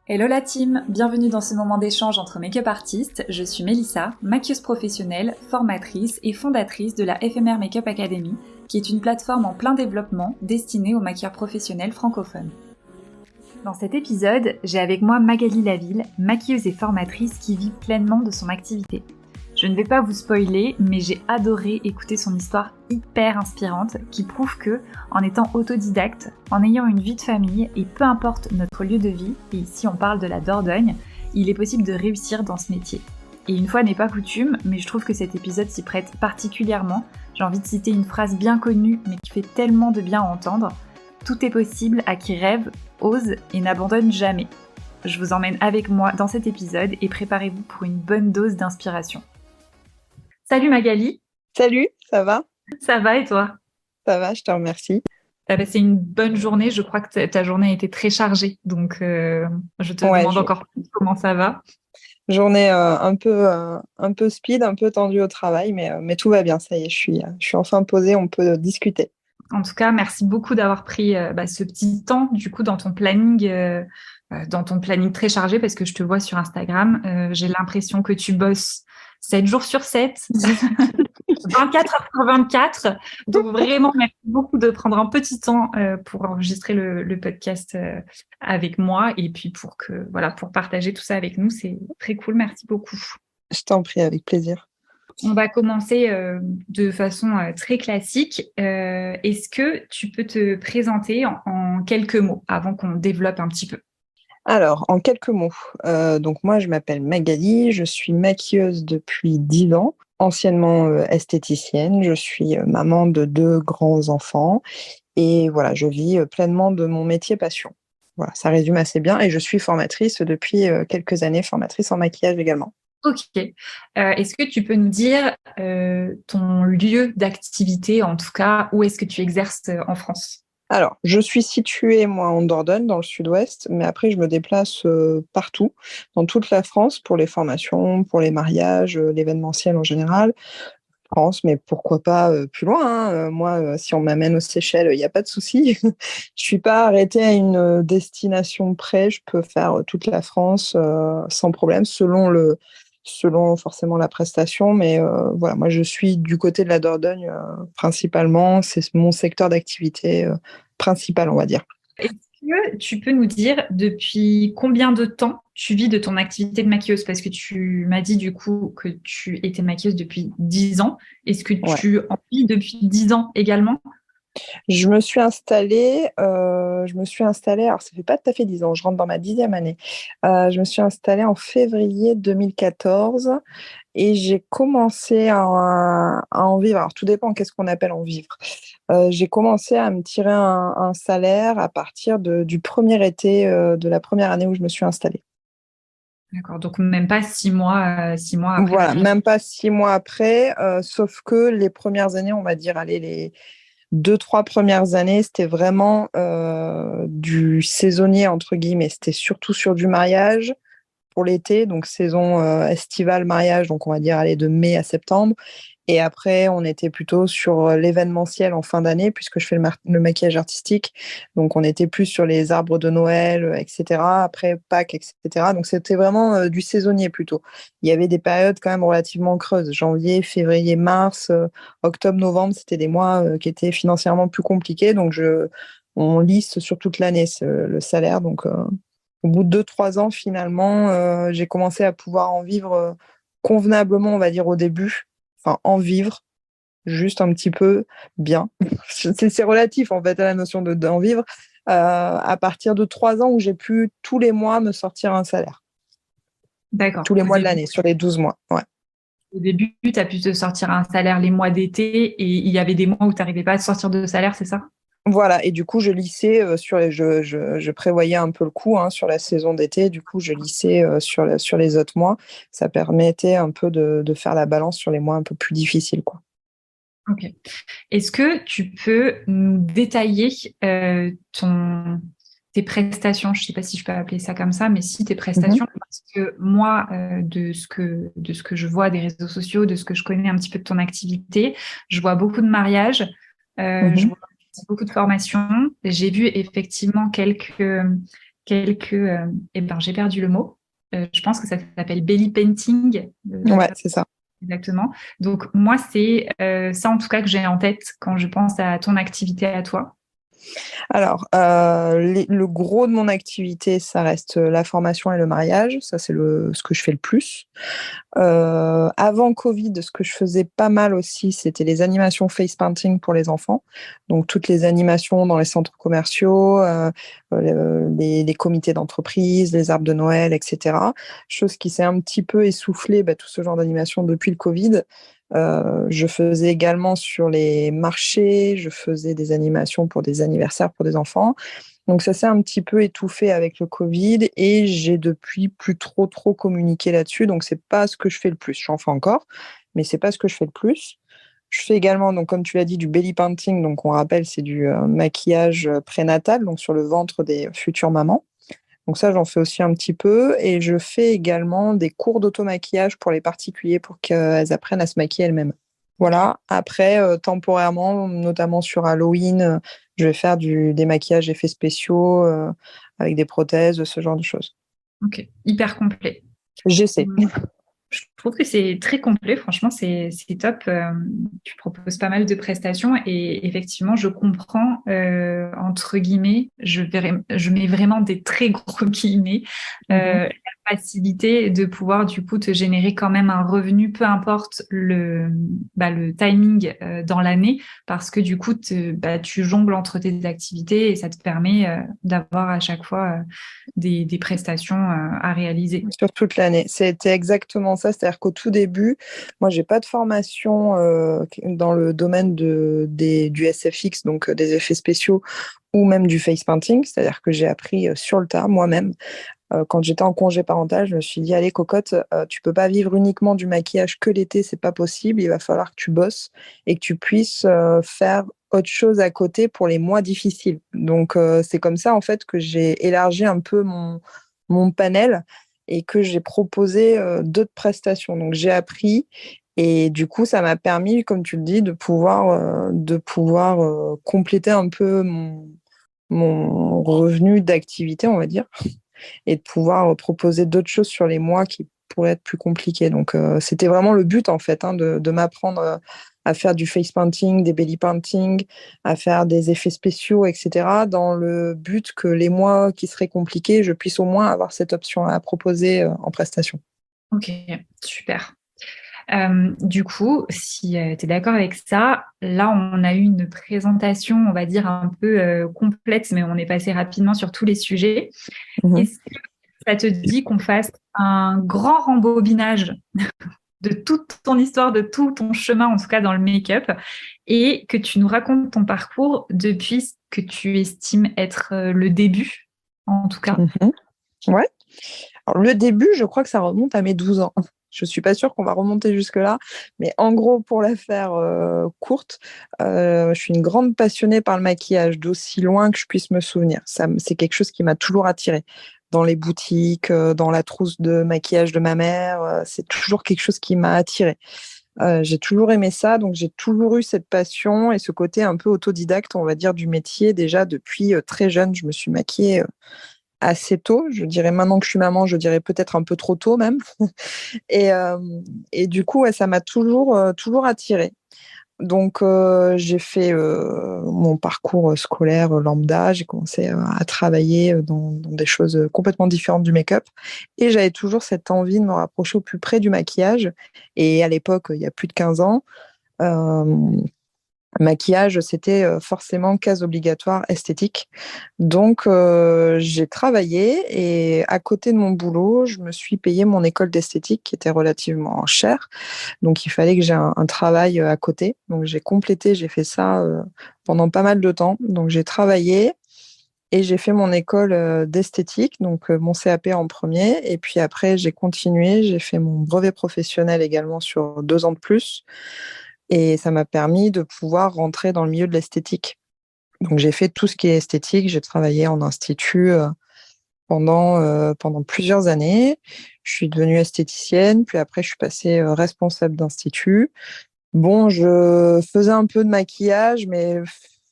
Hello la team, bienvenue dans ce moment d'échange entre make-up artistes. Je suis Mélissa, maquilleuse professionnelle, formatrice et fondatrice de la FMR Makeup Academy, qui est une plateforme en plein développement destinée aux maquilleurs professionnels francophones. Dans cet épisode, j'ai avec moi Magali Laville, maquilleuse et formatrice qui vit pleinement de son activité. Je ne vais pas vous spoiler, mais j'ai adoré écouter son histoire hyper inspirante qui prouve que, en étant autodidacte, en ayant une vie de famille et peu importe notre lieu de vie, et ici on parle de la Dordogne, il est possible de réussir dans ce métier. Et une fois n'est pas coutume, mais je trouve que cet épisode s'y prête particulièrement. J'ai envie de citer une phrase bien connue, mais qui fait tellement de bien à entendre. Tout est possible à qui rêve, ose et n'abandonne jamais. Je vous emmène avec moi dans cet épisode et préparez-vous pour une bonne dose d'inspiration. Salut Magali. Salut, ça va? Ça va et toi? Ça va, je te remercie. T'as passé une bonne journée, je crois que ta journée a été très chargée, donc je te Ouais, demande encore plus comment ça va. journée un peu speed, un peu tendue au travail, mais tout va bien, ça y est, je suis enfin posée, on peut discuter. En tout cas, merci beaucoup d'avoir pris ce petit temps du coup dans ton planning très chargé parce que je te vois sur Instagram. J'ai l'impression que tu bosses 7 jours sur 7, 24 heures sur 24. Donc vraiment, merci beaucoup de prendre un petit temps pour enregistrer le podcast avec moi et puis pour partager tout ça avec nous. C'est très cool. Merci beaucoup. Je t'en prie, avec plaisir. On va commencer de façon très classique. Est-ce que tu peux te présenter en quelques mots avant qu'on développe un petit peu? Alors, en quelques mots, donc moi je m'appelle Magali, je suis maquilleuse depuis 10 ans, anciennement esthéticienne, je suis maman de 2 grands enfants et voilà, je vis pleinement de mon métier passion. Voilà, ça résume assez bien et je suis formatrice depuis quelques années, formatrice en maquillage également. Ok. Est-ce que tu peux nous dire ton lieu d'activité, en tout cas, où est-ce que tu exerces en France? Alors, je suis située, moi, en Dordogne, dans le sud-ouest, mais après, je me déplace partout, dans toute la France, pour les formations, pour les mariages, l'événementiel en général. France, mais pourquoi pas plus loin, hein. Moi, si on m'amène aux Seychelles, il n'y a pas de souci. Je suis pas arrêtée à une destination près. Je peux faire toute la France sans problème, selon forcément la prestation. Mais voilà, moi, je suis du côté de la Dordogne principalement. C'est mon secteur d'activité principal, on va dire. Est-ce que tu peux nous dire depuis combien de temps tu vis de ton activité de maquilleuse? Parce que tu m'as dit du coup que tu étais maquilleuse depuis 10 ans. Est-ce que Ouais. tu en vis depuis 10 ans également? Je me suis installée, alors ça fait pas tout à fait 10 ans, je rentre dans ma 10e année. Je me suis installée en février 2014 et j'ai commencé à en vivre. Alors tout dépend, qu'est-ce qu'on appelle en vivre. J'ai commencé à me tirer un salaire à partir du premier été de la première année où je me suis installée. D'accord, donc même pas 6 mois après Voilà, l'arrivée. même pas 6 mois après, sauf que les premières années, on va dire, allez, les 2, 3 premières années, c'était vraiment du saisonnier, entre guillemets. C'était surtout sur du mariage pour l'été, donc saison estivale, mariage, donc on va dire aller de mai à septembre. Et après, on était plutôt sur l'événementiel en fin d'année, puisque je fais le maquillage artistique. Donc, on était plus sur les arbres de Noël, etc. Après Pâques, etc. Donc, c'était vraiment du saisonnier plutôt. Il y avait des périodes quand même relativement creuses. Janvier, février, mars, octobre, novembre, c'était des mois qui étaient financièrement plus compliqués. Donc, on lisse sur toute l'année le salaire. Donc, au bout de 2, 3 ans, finalement, j'ai commencé à pouvoir en vivre convenablement, on va dire, au début. Enfin, en vivre, juste un petit peu bien. C'est relatif, en fait, à la notion d'en vivre. À partir de 3 ans où j'ai pu tous les mois me sortir un salaire. D'accord. Tous les Au mois de début, l'année, sur les 12 mois. Ouais. au début, tu as pu te sortir un salaire les mois d'été et il y avait des mois où tu n'arrivais pas à te sortir de salaire, c'est ça? Voilà, et du coup, je lissais je prévoyais un peu le coup hein, sur la saison d'été. Du coup, je lissais sur les autres mois. Ça permettait un peu de faire la balance sur les mois un peu plus difficiles, quoi. Ok. Est-ce que tu peux nous détailler tes prestations? Je ne sais pas si je peux appeler ça comme ça, mais si tes Mhm, prestations, parce que moi, de ce que je vois des réseaux sociaux, de ce que je connais un petit peu de ton activité, je vois beaucoup de mariages, je mhm. vois beaucoup de formations. J'ai vu effectivement j'ai perdu le mot. Je pense que ça s'appelle belly painting. Je sais Ouais, pas c'est ça. exactement. Donc moi, c'est ça en tout cas que j'ai en tête quand je pense à ton activité à toi. Alors, le gros de mon activité, ça reste la formation et le mariage. Ça, c'est ce que je fais le plus. Avant Covid, ce que je faisais pas mal aussi, c'était les animations face painting pour les enfants. Donc, toutes les animations dans les centres commerciaux, les comités d'entreprise, les arbres de Noël, etc. Chose qui s'est un petit peu essoufflée, tout ce genre d'animation depuis le Covid. Je faisais également sur les marchés, je faisais des animations pour des anniversaires pour des enfants. Donc ça s'est un petit peu étouffé avec le Covid et j'ai depuis plus trop communiqué là-dessus. Donc c'est pas ce que je fais le plus. J'en fais encore, mais c'est pas ce que je fais le plus. Je fais également, donc comme tu l'as dit, du belly painting. Donc on rappelle, c'est du maquillage prénatal, donc sur le ventre des futures mamans. Donc ça, j'en fais aussi un petit peu. Et je fais également des cours d'auto-maquillage pour les particuliers pour qu'elles apprennent à se maquiller elles-mêmes. Voilà. Après, temporairement, notamment sur Halloween, je vais faire des maquillages effets spéciaux avec des prothèses, ce genre de choses. Ok, hyper complet. J'essaie. Je trouve que c'est très complet, franchement, c'est top. Tu proposes pas mal de prestations et effectivement, je comprends, entre guillemets, je mets vraiment des très gros guillemets, la facilité de pouvoir du coup te générer quand même un revenu, peu importe le timing dans l'année, parce que du coup, tu jongles entre tes activités et ça te permet d'avoir à chaque fois des prestations à réaliser. Sur toute l'année. C'était exactement ça. C'est-à-dire qu'au tout début, moi, j'ai pas de formation dans le domaine du SFX, donc des effets spéciaux, ou même du face painting. C'est-à-dire que j'ai appris sur le tas moi-même. Quand j'étais en congé parental, je me suis dit, allez, cocotte, tu peux pas vivre uniquement du maquillage que l'été, c'est pas possible. Il va falloir que tu bosses et que tu puisses faire autre chose à côté pour les mois difficiles. Donc, c'est comme ça, en fait, que j'ai élargi un peu mon panel et que j'ai proposé d'autres prestations. Donc, j'ai appris et du coup, ça m'a permis, comme tu le dis, de pouvoir compléter un peu mon revenu d'activité, on va dire, et de pouvoir proposer d'autres choses sur les mois qui pourraient être plus compliqués. Donc, c'était vraiment le but, en fait, de m'apprendre à faire du face painting, des belly painting, à faire des effets spéciaux, etc., dans le but que les mois qui seraient compliqués, je puisse au moins avoir cette option à proposer en prestation. Ok, super. Du coup, si tu es d'accord avec ça, là, on a eu une présentation, on va dire, un peu complète, mais on est passé rapidement sur tous les sujets. Mhm. Est-ce que ça te dit qu'on fasse un grand rembobinage de toute ton histoire, de tout ton chemin, en tout cas dans le make-up, et que tu nous racontes ton parcours depuis ce que tu estimes être le début, en tout cas? Mhm. Ouais. Alors, le début, je crois que ça remonte à mes 12 ans. Je suis pas sûre qu'on va remonter jusque-là, mais en gros, pour la faire courte, je suis une grande passionnée par le maquillage, d'aussi loin que je puisse me souvenir. C'est quelque chose qui m'a toujours attirée. Dans les boutiques, dans la trousse de maquillage de ma mère, c'est toujours quelque chose qui m'a attirée. J'ai toujours aimé ça, donc j'ai toujours eu cette passion et ce côté un peu autodidacte, on va dire, du métier. Déjà, depuis très jeune, je me suis maquillée assez tôt. Je dirais maintenant que je suis maman, je dirais peut-être un peu trop tôt même. Et, euh, et du coup, ouais, ça m'a toujours attirée. Donc, j'ai fait mon parcours scolaire lambda. J'ai commencé à travailler dans des choses complètement différentes du make-up. Et j'avais toujours cette envie de me rapprocher au plus près du maquillage. Et à l'époque, il y a plus de 15 ans, euh, maquillage, c'était forcément case obligatoire esthétique. Donc, j'ai travaillé et à côté de mon boulot, je me suis payé mon école d'esthétique qui était relativement chère. Donc, il fallait que j'ai un travail à côté. Donc, j'ai fait ça pendant pas mal de temps. Donc, j'ai travaillé et j'ai fait mon école d'esthétique, donc mon CAP en premier. Et puis après, j'ai continué, j'ai fait mon brevet professionnel également sur 2 ans de plus. Et ça m'a permis de pouvoir rentrer dans le milieu de l'esthétique. Donc, j'ai fait tout ce qui est esthétique. J'ai travaillé en institut pendant plusieurs années. Je suis devenue esthéticienne, puis après, je suis passée responsable d'institut. Bon, je faisais un peu de maquillage, mais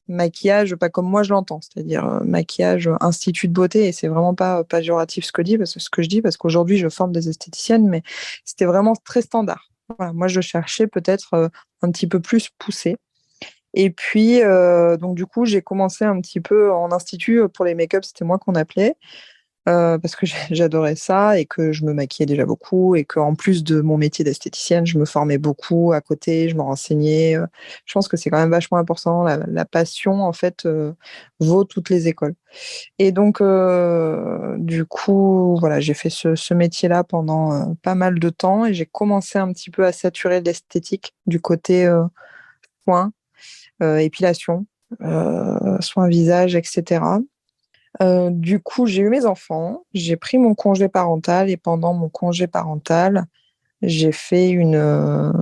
Maquillage, pas comme moi je l'entends, c'est-à-dire maquillage institut de beauté, et c'est vraiment pas péjoratif ce que je dis, parce qu'aujourd'hui je forme des esthéticiennes, mais c'était vraiment très standard. Voilà, moi je cherchais peut-être un petit peu plus poussé. Et puis, donc du coup, j'ai commencé un petit peu en institut pour les make-up, c'était moi qu'on appelait. Parce que j'adorais ça et que je me maquillais déjà beaucoup et qu'en plus de mon métier d'esthéticienne, je me formais beaucoup à côté, je me renseignais. Je pense que c'est quand même vachement important. La passion, en fait, vaut toutes les écoles. Et donc, du coup, voilà, j'ai fait ce métier-là pendant pas mal de temps et j'ai commencé un petit peu à saturer l'esthétique du côté soins, épilation, soins visage, etc. Du coup, j'ai eu mes enfants, j'ai pris mon congé parental et pendant mon congé parental, j'ai fait une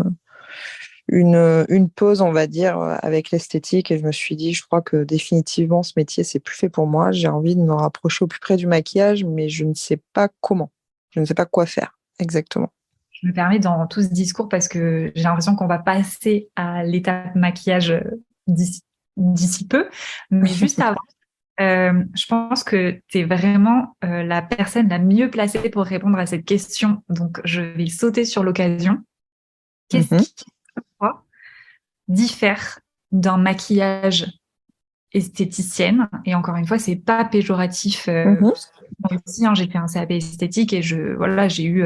pause, on va dire, avec l'esthétique et je me suis dit, je crois que définitivement, ce métier, c'est plus fait pour moi. J'ai envie de me rapprocher au plus près du maquillage, mais je ne sais pas comment. Je ne sais pas quoi faire exactement. Je me permets dans tout ce discours parce que j'ai l'impression qu'on va passer à l'étape maquillage d'ici peu. Mais juste avant, je pense que tu es vraiment la personne la mieux placée pour répondre à cette question. Donc, je vais sauter sur l'occasion. Qu'est-ce Mhm, qui, toi, diffère d'un maquillage esthéticienne? Et encore une fois, c'est pas péjoratif. mhm. Moi aussi, hein, j'ai fait un CAP esthétique et voilà, j'ai eu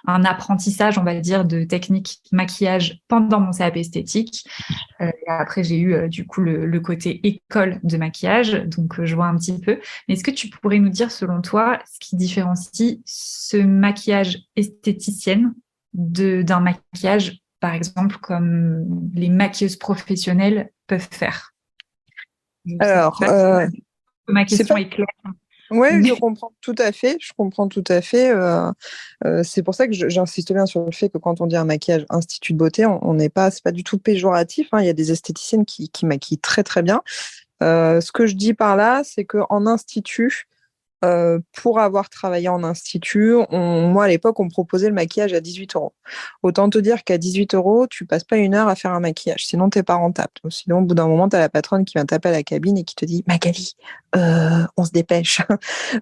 un apprentissage, on va dire, de technique maquillage pendant mon CAP esthétique. Et après, j'ai eu du coup le côté école de maquillage, donc je vois un petit peu. Mais est-ce que tu pourrais nous dire, selon toi, ce qui différencie ce maquillage esthéticienne d'un maquillage, par exemple, comme les maquilleuses professionnelles peuvent faire? Je ne sais Alors, pas si ma c'est question pas. est claire, Ouais, mais je comprends tout à fait. Je comprends tout à fait. C'est pour ça que j'insiste bien sur le fait que quand on dit un maquillage institut de beauté, on n'est pas, c'est pas du tout péjoratif, hein. Il y a des esthéticiennes qui maquillent très très bien. Ce que je dis par là, c'est qu'en institut, pour avoir travaillé en institut, moi à l'époque, on me proposait le maquillage à 18 €. Autant te dire qu'à 18 €, tu passes pas une heure à faire un maquillage, sinon t'es pas rentable. Sinon, au bout d'un moment, tu as la patronne qui vient taper à la cabine et qui te dit Magali, on se dépêche.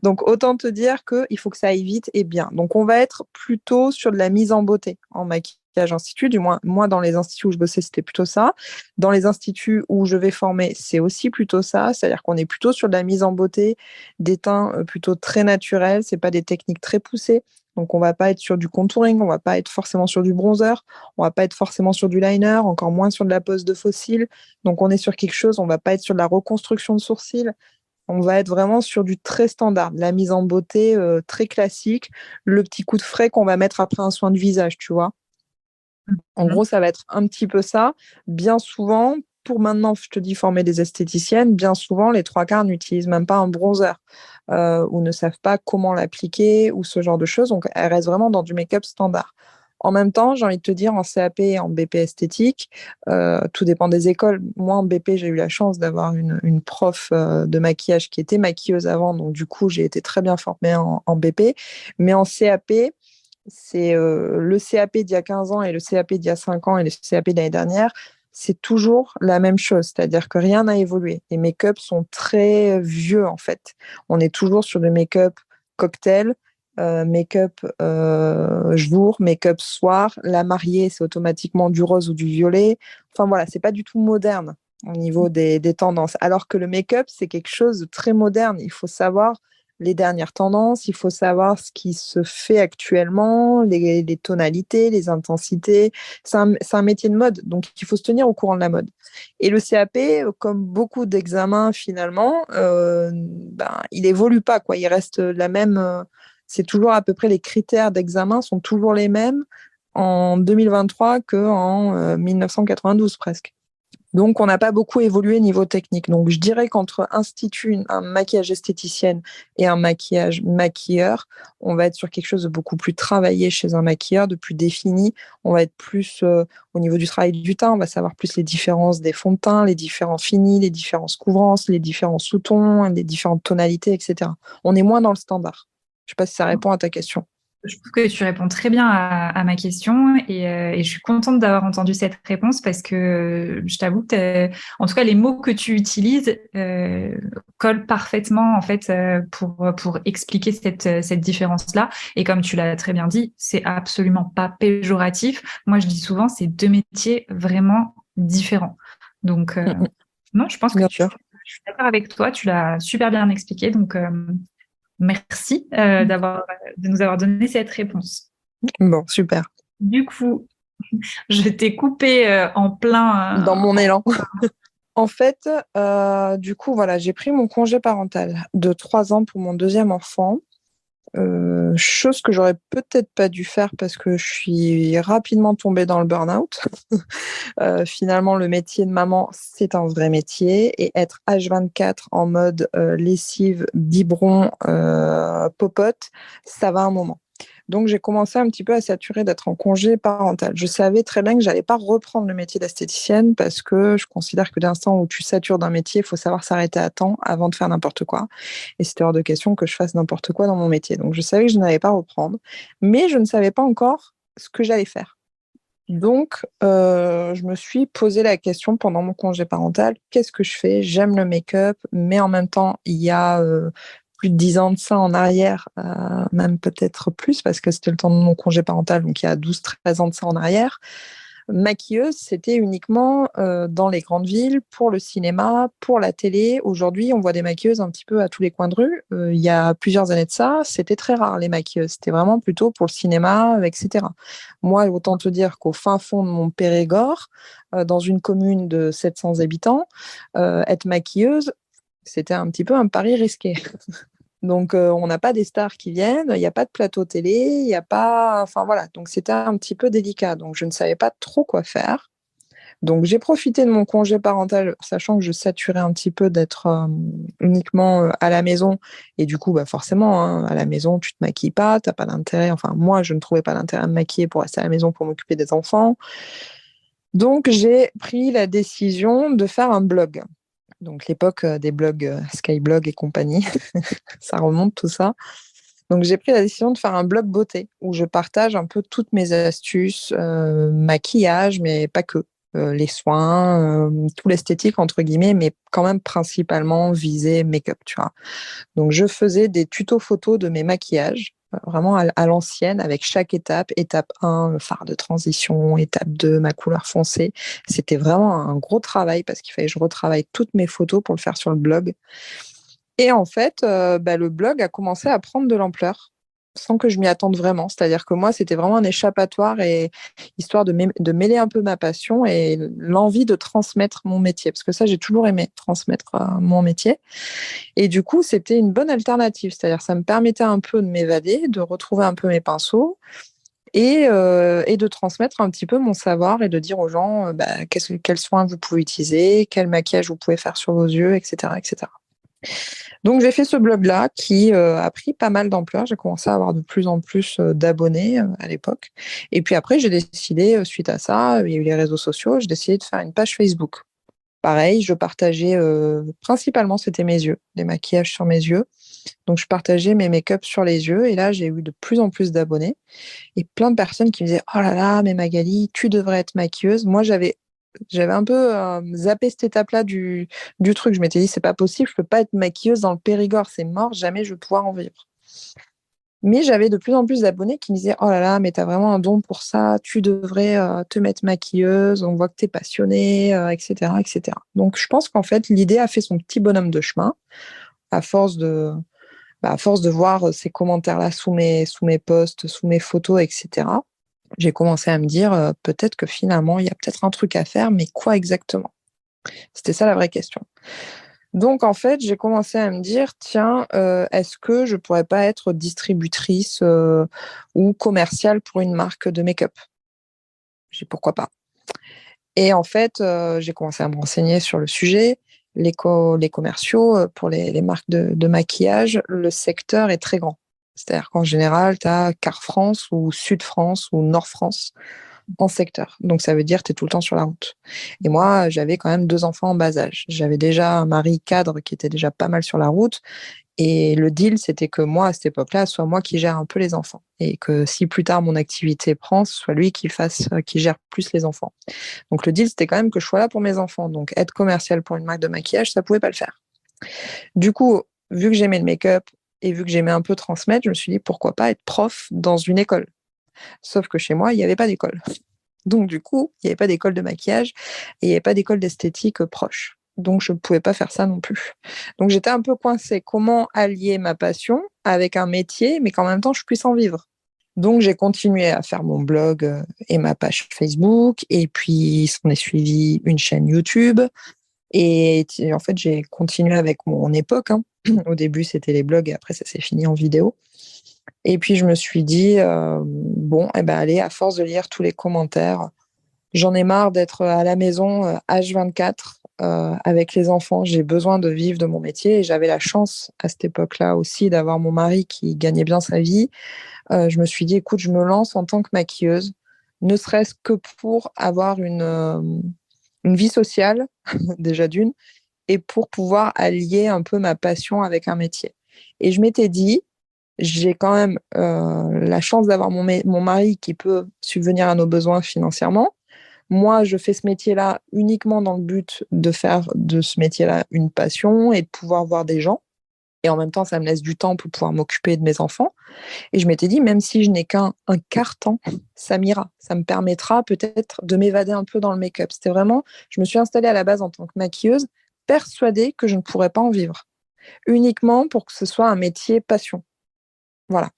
Donc autant te dire qu'il faut que ça aille vite et bien. Donc on va être plutôt sur de la mise en beauté en maquillage institut, du moins moi dans les instituts où je bossais, c'était plutôt ça. Dans les instituts où je vais former, c'est aussi plutôt ça, c'est-à-dire qu'on est plutôt sur de la mise en beauté, des teints plutôt très naturels, c'est pas des techniques très poussées. Donc on va pas être sur du contouring, on va pas être forcément sur du bronzer, on va pas être forcément sur du liner, encore moins sur de la pose de faux cils. Donc on est sur quelque chose, on va pas être sur de la reconstruction de sourcils, on va être vraiment sur du très standard, de la mise en beauté très classique, le petit coup de frais qu'on va mettre après un soin de visage, tu vois. En gros, ça va être un petit peu ça. Bien souvent, pour maintenant, je te dis former des esthéticiennes, bien souvent, les trois quarts n'utilisent même pas un bronzer ou ne savent pas comment l'appliquer ou ce genre de choses. Donc, elles restent vraiment dans du make-up standard. En même temps, j'ai envie de te dire, en CAP et en BP esthétique, tout dépend des écoles. Moi, en BP, j'ai eu la chance d'avoir une prof de maquillage qui était maquilleuse avant. Donc, du coup, j'ai été très bien formée en BP. Mais en CAP, c'est le CAP d'il y a 15 ans et le CAP d'il y a 5 ans et le CAP de l'année dernière, c'est toujours la même chose, c'est-à-dire que rien n'a évolué. Les make-up sont très vieux en fait. On est toujours sur le make-up cocktail, make-up jour, make-up soir. La mariée, c'est automatiquement du rose ou du violet. Enfin voilà, c'est pas du tout moderne au niveau des tendances. Alors que le make-up, c'est quelque chose de très moderne. Il faut savoir les dernières tendances, il faut savoir ce qui se fait actuellement, les tonalités, les intensités. C'est un métier de mode, donc il faut se tenir au courant de la mode. Et le CAP, comme beaucoup d'examens finalement, ben, il évolue pas, quoi. Il reste la même. C'est toujours à peu près les critères d'examen sont toujours les mêmes en 2023 qu'en 1992 presque. Donc, on n'a pas beaucoup évolué niveau technique. Donc, je dirais qu'entre institut, un maquillage esthéticienne et un maquillage maquilleur, on va être sur quelque chose de beaucoup plus travaillé chez un maquilleur, de plus défini. On va être plus au niveau du travail du teint, on va savoir plus les différences des fonds de teint, les différents finis, les différences couvrances, les différents sous-tons, les différentes tonalités, etc. On est moins dans le standard. Je ne sais pas si ça répond à ta question. Je trouve que tu réponds très bien à ma question et je suis contente d'avoir entendu cette réponse parce que je t'avoue que en tout cas les mots que tu utilises collent parfaitement en fait pour expliquer cette différence-là. Et comme tu l'as très bien dit, c'est absolument pas péjoratif. Moi, je dis souvent, c'est deux métiers vraiment différents. Donc non, je pense que Bien sûr. je suis d'accord avec toi. Tu l'as super bien expliqué. Donc merci de nous avoir donné cette réponse. Bon, super. Du coup, je t'ai coupé en Dans plein. mon élan. En fait, du coup, voilà, j'ai pris mon congé parental de 3 ans pour mon deuxième enfant. Chose que j'aurais peut-être pas dû faire parce que je suis rapidement tombée dans le burn-out. Finalement, le métier de maman, c'est un vrai métier et être H24 en mode lessive, biberon, popote, ça va un moment. Donc, j'ai commencé un petit peu à saturer d'être en congé parental. Je savais très bien que j'allais pas reprendre le métier d'esthéticienne parce que je considère que l'instant où tu satures d'un métier, il faut savoir s'arrêter à temps avant de faire n'importe quoi. Et c'était hors de question que je fasse n'importe quoi dans mon métier. Donc, je savais que je n'allais pas reprendre, mais je ne savais pas encore ce que j'allais faire. Donc, je me suis posé la question pendant mon congé parental, qu'est-ce que je fais? J'aime le make-up, mais en même temps, il y a plus de 10 ans de ça en arrière, même peut-être plus, parce que c'était le temps de mon congé parental, donc il y a 12-13 ans de ça en arrière. Maquilleuse, c'était uniquement dans les grandes villes, pour le cinéma, pour la télé. Aujourd'hui, on voit des maquilleuses un petit peu à tous les coins de rue. Il y a plusieurs années de ça, c'était très rare les maquilleuses. C'était vraiment plutôt pour le cinéma, etc. Moi, autant te dire qu'au fin fond de mon Périgord, dans une commune de 700 habitants, être maquilleuse, c'était un petit peu un pari risqué. Donc, on n'a pas des stars qui viennent, il n'y a pas de plateau télé, il n'y a pas. Enfin, voilà. Donc, c'était un petit peu délicat. Donc, je ne savais pas trop quoi faire. Donc, j'ai profité de mon congé parental, sachant que je saturais un petit peu d'être uniquement à la maison. Et du coup, bah, forcément, hein, à la maison, tu ne te maquilles pas, tu n'as pas d'intérêt. Enfin, moi, je ne trouvais pas d'intérêt à me maquiller pour rester à la maison pour m'occuper des enfants. Donc, j'ai pris la décision de faire un blog. Donc, l'époque des blogs Skyblog et compagnie, ça remonte tout ça. Donc, j'ai pris la décision de faire un blog beauté où je partage un peu toutes mes astuces, maquillage, mais pas que. Les soins, tout l'esthétique, entre guillemets, mais quand même principalement visé make-up, tu vois. Donc, je faisais des tutos photos de mes maquillages, vraiment à l'ancienne, avec chaque étape. Étape 1, le fard de transition. Étape 2, ma couleur foncée. C'était vraiment un gros travail parce qu'il fallait que je retravaille toutes mes photos pour le faire sur le blog. Et en fait, bah, le blog a commencé à prendre de l'ampleur sans que je m'y attende vraiment. C'est-à-dire que moi, c'était vraiment un échappatoire et histoire de mêler un peu ma passion et l'envie de transmettre mon métier. Parce que ça, j'ai toujours aimé transmettre mon métier. Et du coup, c'était une bonne alternative. C'est-à-dire ça me permettait un peu de m'évader, de retrouver un peu mes pinceaux et de transmettre un petit peu mon savoir et de dire aux gens bah, quels soins vous pouvez utiliser, quel maquillage vous pouvez faire sur vos yeux, etc. etc. Donc, j'ai fait ce blog-là qui a pris pas mal d'ampleur. J'ai commencé à avoir de plus en plus d'abonnés à l'époque. Et puis après, j'ai décidé, suite à ça, il y a eu les réseaux sociaux, j'ai décidé de faire une page Facebook. Pareil, je partageais principalement, c'était mes yeux, les maquillages sur mes yeux. Donc, je partageais mes make-up sur les yeux. Et là, j'ai eu de plus en plus d'abonnés et plein de personnes qui me disaient oh là là, mais Magali, tu devrais être maquilleuse. Moi, j'avais un peu zappé cette étape-là du truc. Je m'étais dit, c'est pas possible, je peux pas être maquilleuse dans le Périgord, c'est mort, jamais je vais pouvoir en vivre. Mais j'avais de plus en plus d'abonnés qui me disaient, oh là là, mais t'as vraiment un don pour ça, tu devrais te mettre maquilleuse, on voit que t'es passionnée, etc., etc. Donc, je pense qu'en fait, l'idée a fait son petit bonhomme de chemin à force à force de voir ces commentaires-là sous mes posts, sous mes photos, etc. J'ai commencé à me dire, peut-être que finalement, il y a peut-être un truc à faire, mais quoi exactement? C'était ça la vraie question. Donc, en fait, j'ai commencé à me dire, tiens, est-ce que je pourrais pas être distributrice ou commerciale pour une marque de make-up? J'ai dit, pourquoi pas? Et en fait, j'ai commencé à me renseigner sur le sujet. Les commerciaux, pour les marques de maquillage, le secteur est très grand. C'est-à-dire qu'en général, tu as Car France ou Sud France ou Nord France en secteur. Donc, ça veut dire que tu es tout le temps sur la route. Et moi, j'avais quand même 2 enfants en bas âge. J'avais déjà un mari cadre qui était déjà pas mal sur la route Et le deal, c'était que moi, à cette époque-là, ce soit moi qui gère un peu les enfants. Et que si plus tard mon activité prend, ce soit lui qui gère plus les enfants. Donc le deal, c'était quand même que je sois là pour mes enfants. Donc être commercial pour une marque de maquillage, ça pouvait pas le faire. Du coup, vu que j'aimais le make-up et vu que j'aimais un peu transmettre, je me suis dit pourquoi pas être prof dans une école. Sauf que chez moi, il n'y avait pas d'école. Donc du coup, il n'y avait pas d'école de maquillage et il n'y avait pas d'école d'esthétique proche. Donc je ne pouvais pas faire ça non plus. Donc j'étais un peu coincée. Comment allier ma passion avec un métier, mais qu'en même temps je puisse en vivre. Donc j'ai continué à faire mon blog et ma page Facebook, et puis s'en est suivi une chaîne YouTube. Et en fait, j'ai continué avec mon époque, hein. Au début, c'était les blogs et après, ça s'est fini en vidéo. Et puis, je me suis dit, bon, eh ben, allez, à force de lire tous les commentaires, j'en ai marre d'être à la maison H24 avec les enfants. J'ai besoin de vivre de mon métier et j'avais la chance à cette époque-là aussi d'avoir mon mari qui gagnait bien sa vie. Je me suis dit, écoute, je me lance en tant que maquilleuse, ne serait-ce que pour avoir une vie sociale, déjà d'une, et pour pouvoir allier un peu ma passion avec un métier. Et je m'étais dit, j'ai quand même la chance d'avoir mon mari qui peut subvenir à nos besoins financièrement. Moi, je fais ce métier-là uniquement dans le but de faire de ce métier-là une passion et de pouvoir voir des gens. Et en même temps, ça me laisse du temps pour pouvoir m'occuper de mes enfants. Et je m'étais dit, même si je n'ai qu'un quart temps, ça m'ira. Ça me permettra peut-être de m'évader un peu dans le make-up. C'était vraiment, je me suis installée à la base en tant que maquilleuse, persuadée que je ne pourrais pas en vivre. Uniquement pour que ce soit un métier passion. Voilà.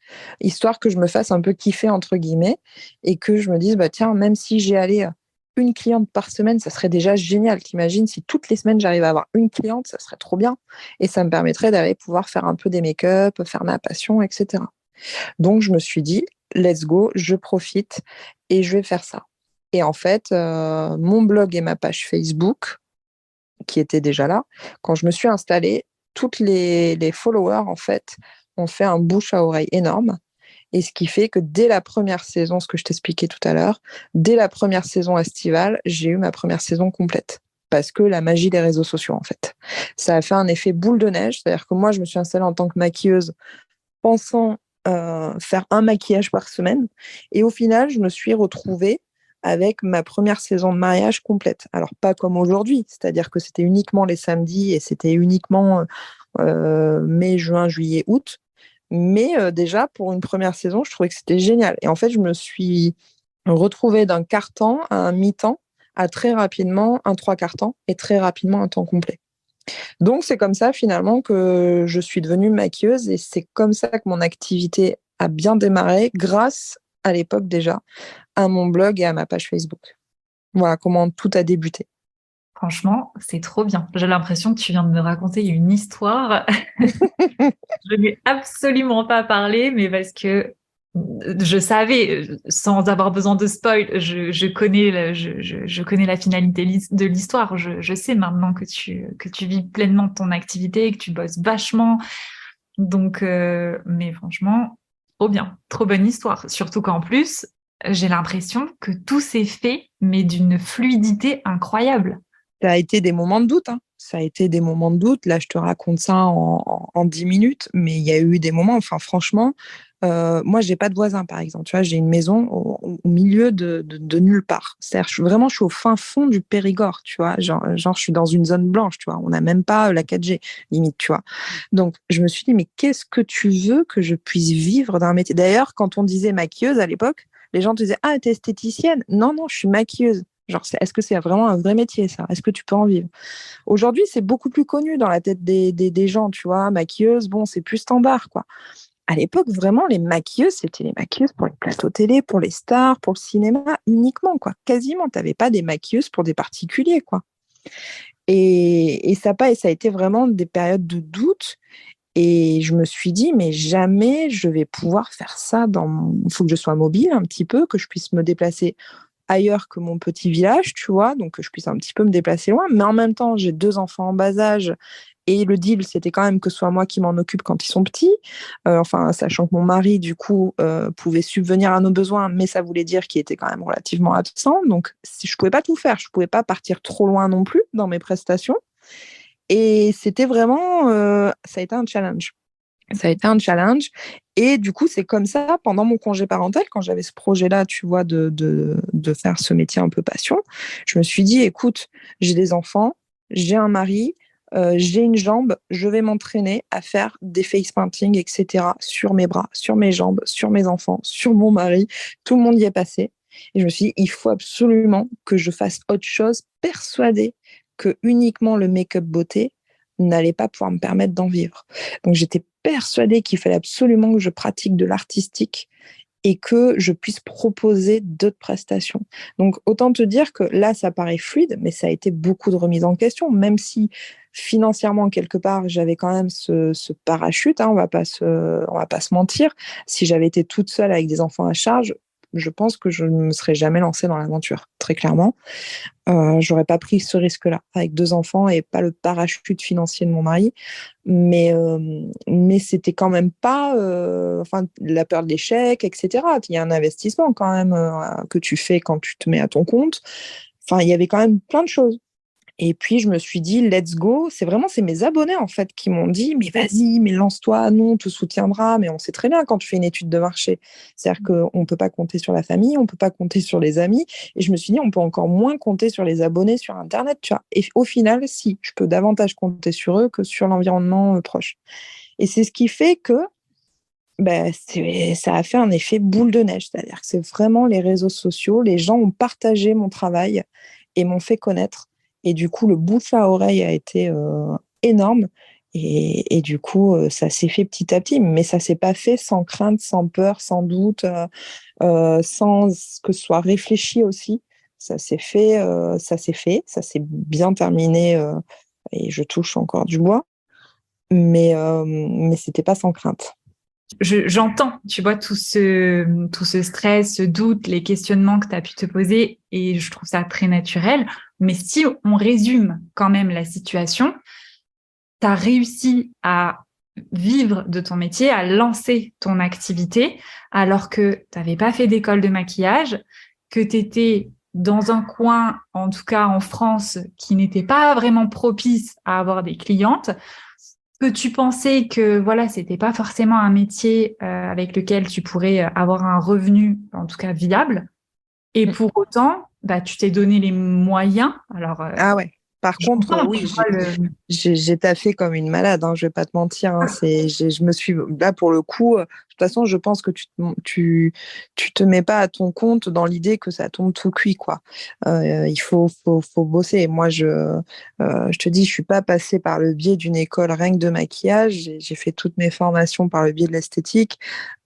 Histoire que je me fasse un peu kiffer, entre guillemets, et que je me dise, bah tiens, même si j'ai allé une cliente par semaine, ça serait déjà génial. T'imagines, si toutes les semaines j'arrive à avoir une cliente, ça serait trop bien. Et ça me permettrait d'aller pouvoir faire un peu des make-up, faire ma passion, etc. Donc, je me suis dit, let's go, je profite et je vais faire ça. Et en fait, mon blog et ma page Facebook, qui étaient déjà là, quand je me suis installée, toutes les followers, en fait, ont fait un bouche à oreille énorme. Et ce qui fait que dès la première saison, ce que je t'expliquais tout à l'heure, dès la première saison estivale, j'ai eu ma première saison complète. Parce que la magie des réseaux sociaux, en fait. Ça a fait un effet boule de neige. C'est-à-dire que moi, je me suis installée en tant que maquilleuse pensant faire un maquillage par semaine. Et au final, je me suis retrouvée avec ma première saison de mariage complète. Alors, pas comme aujourd'hui, c'est-à-dire que c'était uniquement les samedis et c'était uniquement mai, juin, juillet, août. Mais déjà, pour une première saison, je trouvais que c'était génial. Et en fait, je me suis retrouvée d'un quart-temps à un mi-temps à très rapidement un trois quarts temps et très rapidement un temps complet. Donc, c'est comme ça finalement que je suis devenue maquilleuse et c'est comme ça que mon activité a bien démarré grâce à l'époque déjà à mon blog et à ma page Facebook. Voilà comment tout a débuté. Franchement, c'est trop bien. J'ai l'impression que tu viens de me raconter une histoire. Je n'ai absolument pas parlé, mais parce que je savais, sans avoir besoin de spoil, je connais, je connais la finalité de l'histoire. Je sais maintenant que tu vis pleinement ton activité, que tu bosses vachement. Donc, mais franchement, trop bien, trop bonne histoire. Surtout qu'en plus, j'ai l'impression que tout s'est fait, mais d'une fluidité incroyable. Ça a été des moments de doute, hein. Ça a été des moments de doute. Là, je te raconte ça en 10 minutes, mais il y a eu des moments, enfin, franchement, moi, j'ai pas de voisin, par exemple. Tu vois, j'ai une maison au milieu de nulle part. C'est-à-dire, je suis au fin fond du Périgord, tu vois. Genre, je suis dans une zone blanche, tu vois. On n'a même pas la 4G, limite, tu vois. Donc, je me suis dit, mais qu'est-ce que tu veux que je puisse vivre d'un métier? D'ailleurs, quand on disait maquilleuse à l'époque, les gens te disaient, ah, t'es esthéticienne? Non, non, je suis maquilleuse. Genre, est-ce que c'est vraiment un vrai métier, ça? Est-ce que tu peux en vivre? Aujourd'hui, c'est beaucoup plus connu dans la tête des gens, tu vois. Maquilleuse, bon, c'est plus standard, quoi. À l'époque, vraiment, les maquilleuses, c'était les maquilleuses pour les plateaux télé, pour les stars, pour le cinéma, uniquement, quoi. Quasiment, tu n'avais pas des maquilleuses pour des particuliers, quoi. Et ça a été vraiment des périodes de doute. Et je me suis dit, mais jamais je vais pouvoir faire ça Il faut que je sois mobile un petit peu, que je puisse me déplacer ailleurs que mon petit village, tu vois, donc que je puisse un petit peu me déplacer loin. Mais en même temps, j'ai deux enfants en bas âge et le deal, c'était quand même que ce soit moi qui m'en occupe quand ils sont petits. Enfin, sachant que mon mari, du coup, pouvait subvenir à nos besoins, mais ça voulait dire qu'il était quand même relativement absent. Donc, je pouvais pas tout faire. Je pouvais pas partir trop loin non plus dans mes prestations. Et c'était vraiment, ça a été un challenge. Ça a été un challenge. Et du coup, c'est comme ça, pendant mon congé parental, quand j'avais ce projet-là, tu vois, de faire ce métier un peu passion, je me suis dit, écoute, j'ai des enfants, j'ai un mari, j'ai une jambe, je vais m'entraîner à faire des face painting, etc., sur mes bras, sur mes jambes, sur mes enfants, sur mon mari. Tout le monde y est passé. Et je me suis dit, il faut absolument que je fasse autre chose, persuadée que uniquement le make-up beauté n'allait pas pouvoir me permettre d'en vivre. Donc j'étais persuadée qu'il fallait absolument que je pratique de l'artistique et que je puisse proposer d'autres prestations. Donc autant te dire que là, ça paraît fluide, mais ça a été beaucoup de remise en question, même si financièrement, quelque part, j'avais quand même ce parachute, hein, on va pas se mentir. Si j'avais été toute seule avec des enfants à charge, je pense que je ne me serais jamais lancée dans l'aventure, très clairement. J'aurais pas pris ce risque-là avec 2 enfants et pas le parachute financier de mon mari. Mais c'était quand même pas, enfin, la peur de l'échec, etc. Il y a un investissement quand même que tu fais quand tu te mets à ton compte. Enfin, il y avait quand même plein de choses. Et puis, je me suis dit, let's go. C'est mes abonnés, en fait, qui m'ont dit, mais vas-y, mais lance-toi, nous, on te soutiendra. Mais on sait très bien quand tu fais une étude de marché. C'est-à-dire qu'on ne peut pas compter sur la famille, on ne peut pas compter sur les amis. Et je me suis dit, on peut encore moins compter sur les abonnés sur Internet, tu vois. Et au final, si, je peux davantage compter sur eux que sur l'environnement proche. Et c'est ce qui fait que ben, ça a fait un effet boule de neige. C'est-à-dire que c'est vraiment les réseaux sociaux. Les gens ont partagé mon travail et m'ont fait connaître. Et du coup, le bouche à oreille a été énorme. Et du coup, ça s'est fait petit à petit. Mais ça s'est pas fait sans crainte, sans peur, sans doute, sans que ce soit réfléchi aussi. Ça s'est bien terminé. Et je touche encore du bois. Mais c'était pas sans crainte. J'entends, tu vois, tout ce stress, ce doute, les questionnements que tu as pu te poser, et je trouve ça très naturel. Mais si on résume quand même la situation, tu as réussi à vivre de ton métier, à lancer ton activité, alors que tu n'avais pas fait d'école de maquillage, que tu étais dans un coin, en tout cas en France, qui n'était pas vraiment propice à avoir des clientes, que tu pensais que voilà, c'était pas forcément un métier avec lequel tu pourrais avoir un revenu, en tout cas viable. Et pour autant, bah, tu t'es donné les moyens. Alors, Ah ouais. Par contre, j'entends, oui, tu vois, j'ai taffé comme une malade, hein, je vais pas te mentir. Hein, je me suis là pour le coup. De toute façon, je pense que tu te mets pas à ton compte dans l'idée que ça tombe tout cuit, quoi. Il faut bosser. Et moi, je te dis, je suis pas passée par le biais d'une école rien que de maquillage. J'ai fait toutes mes formations par le biais de l'esthétique.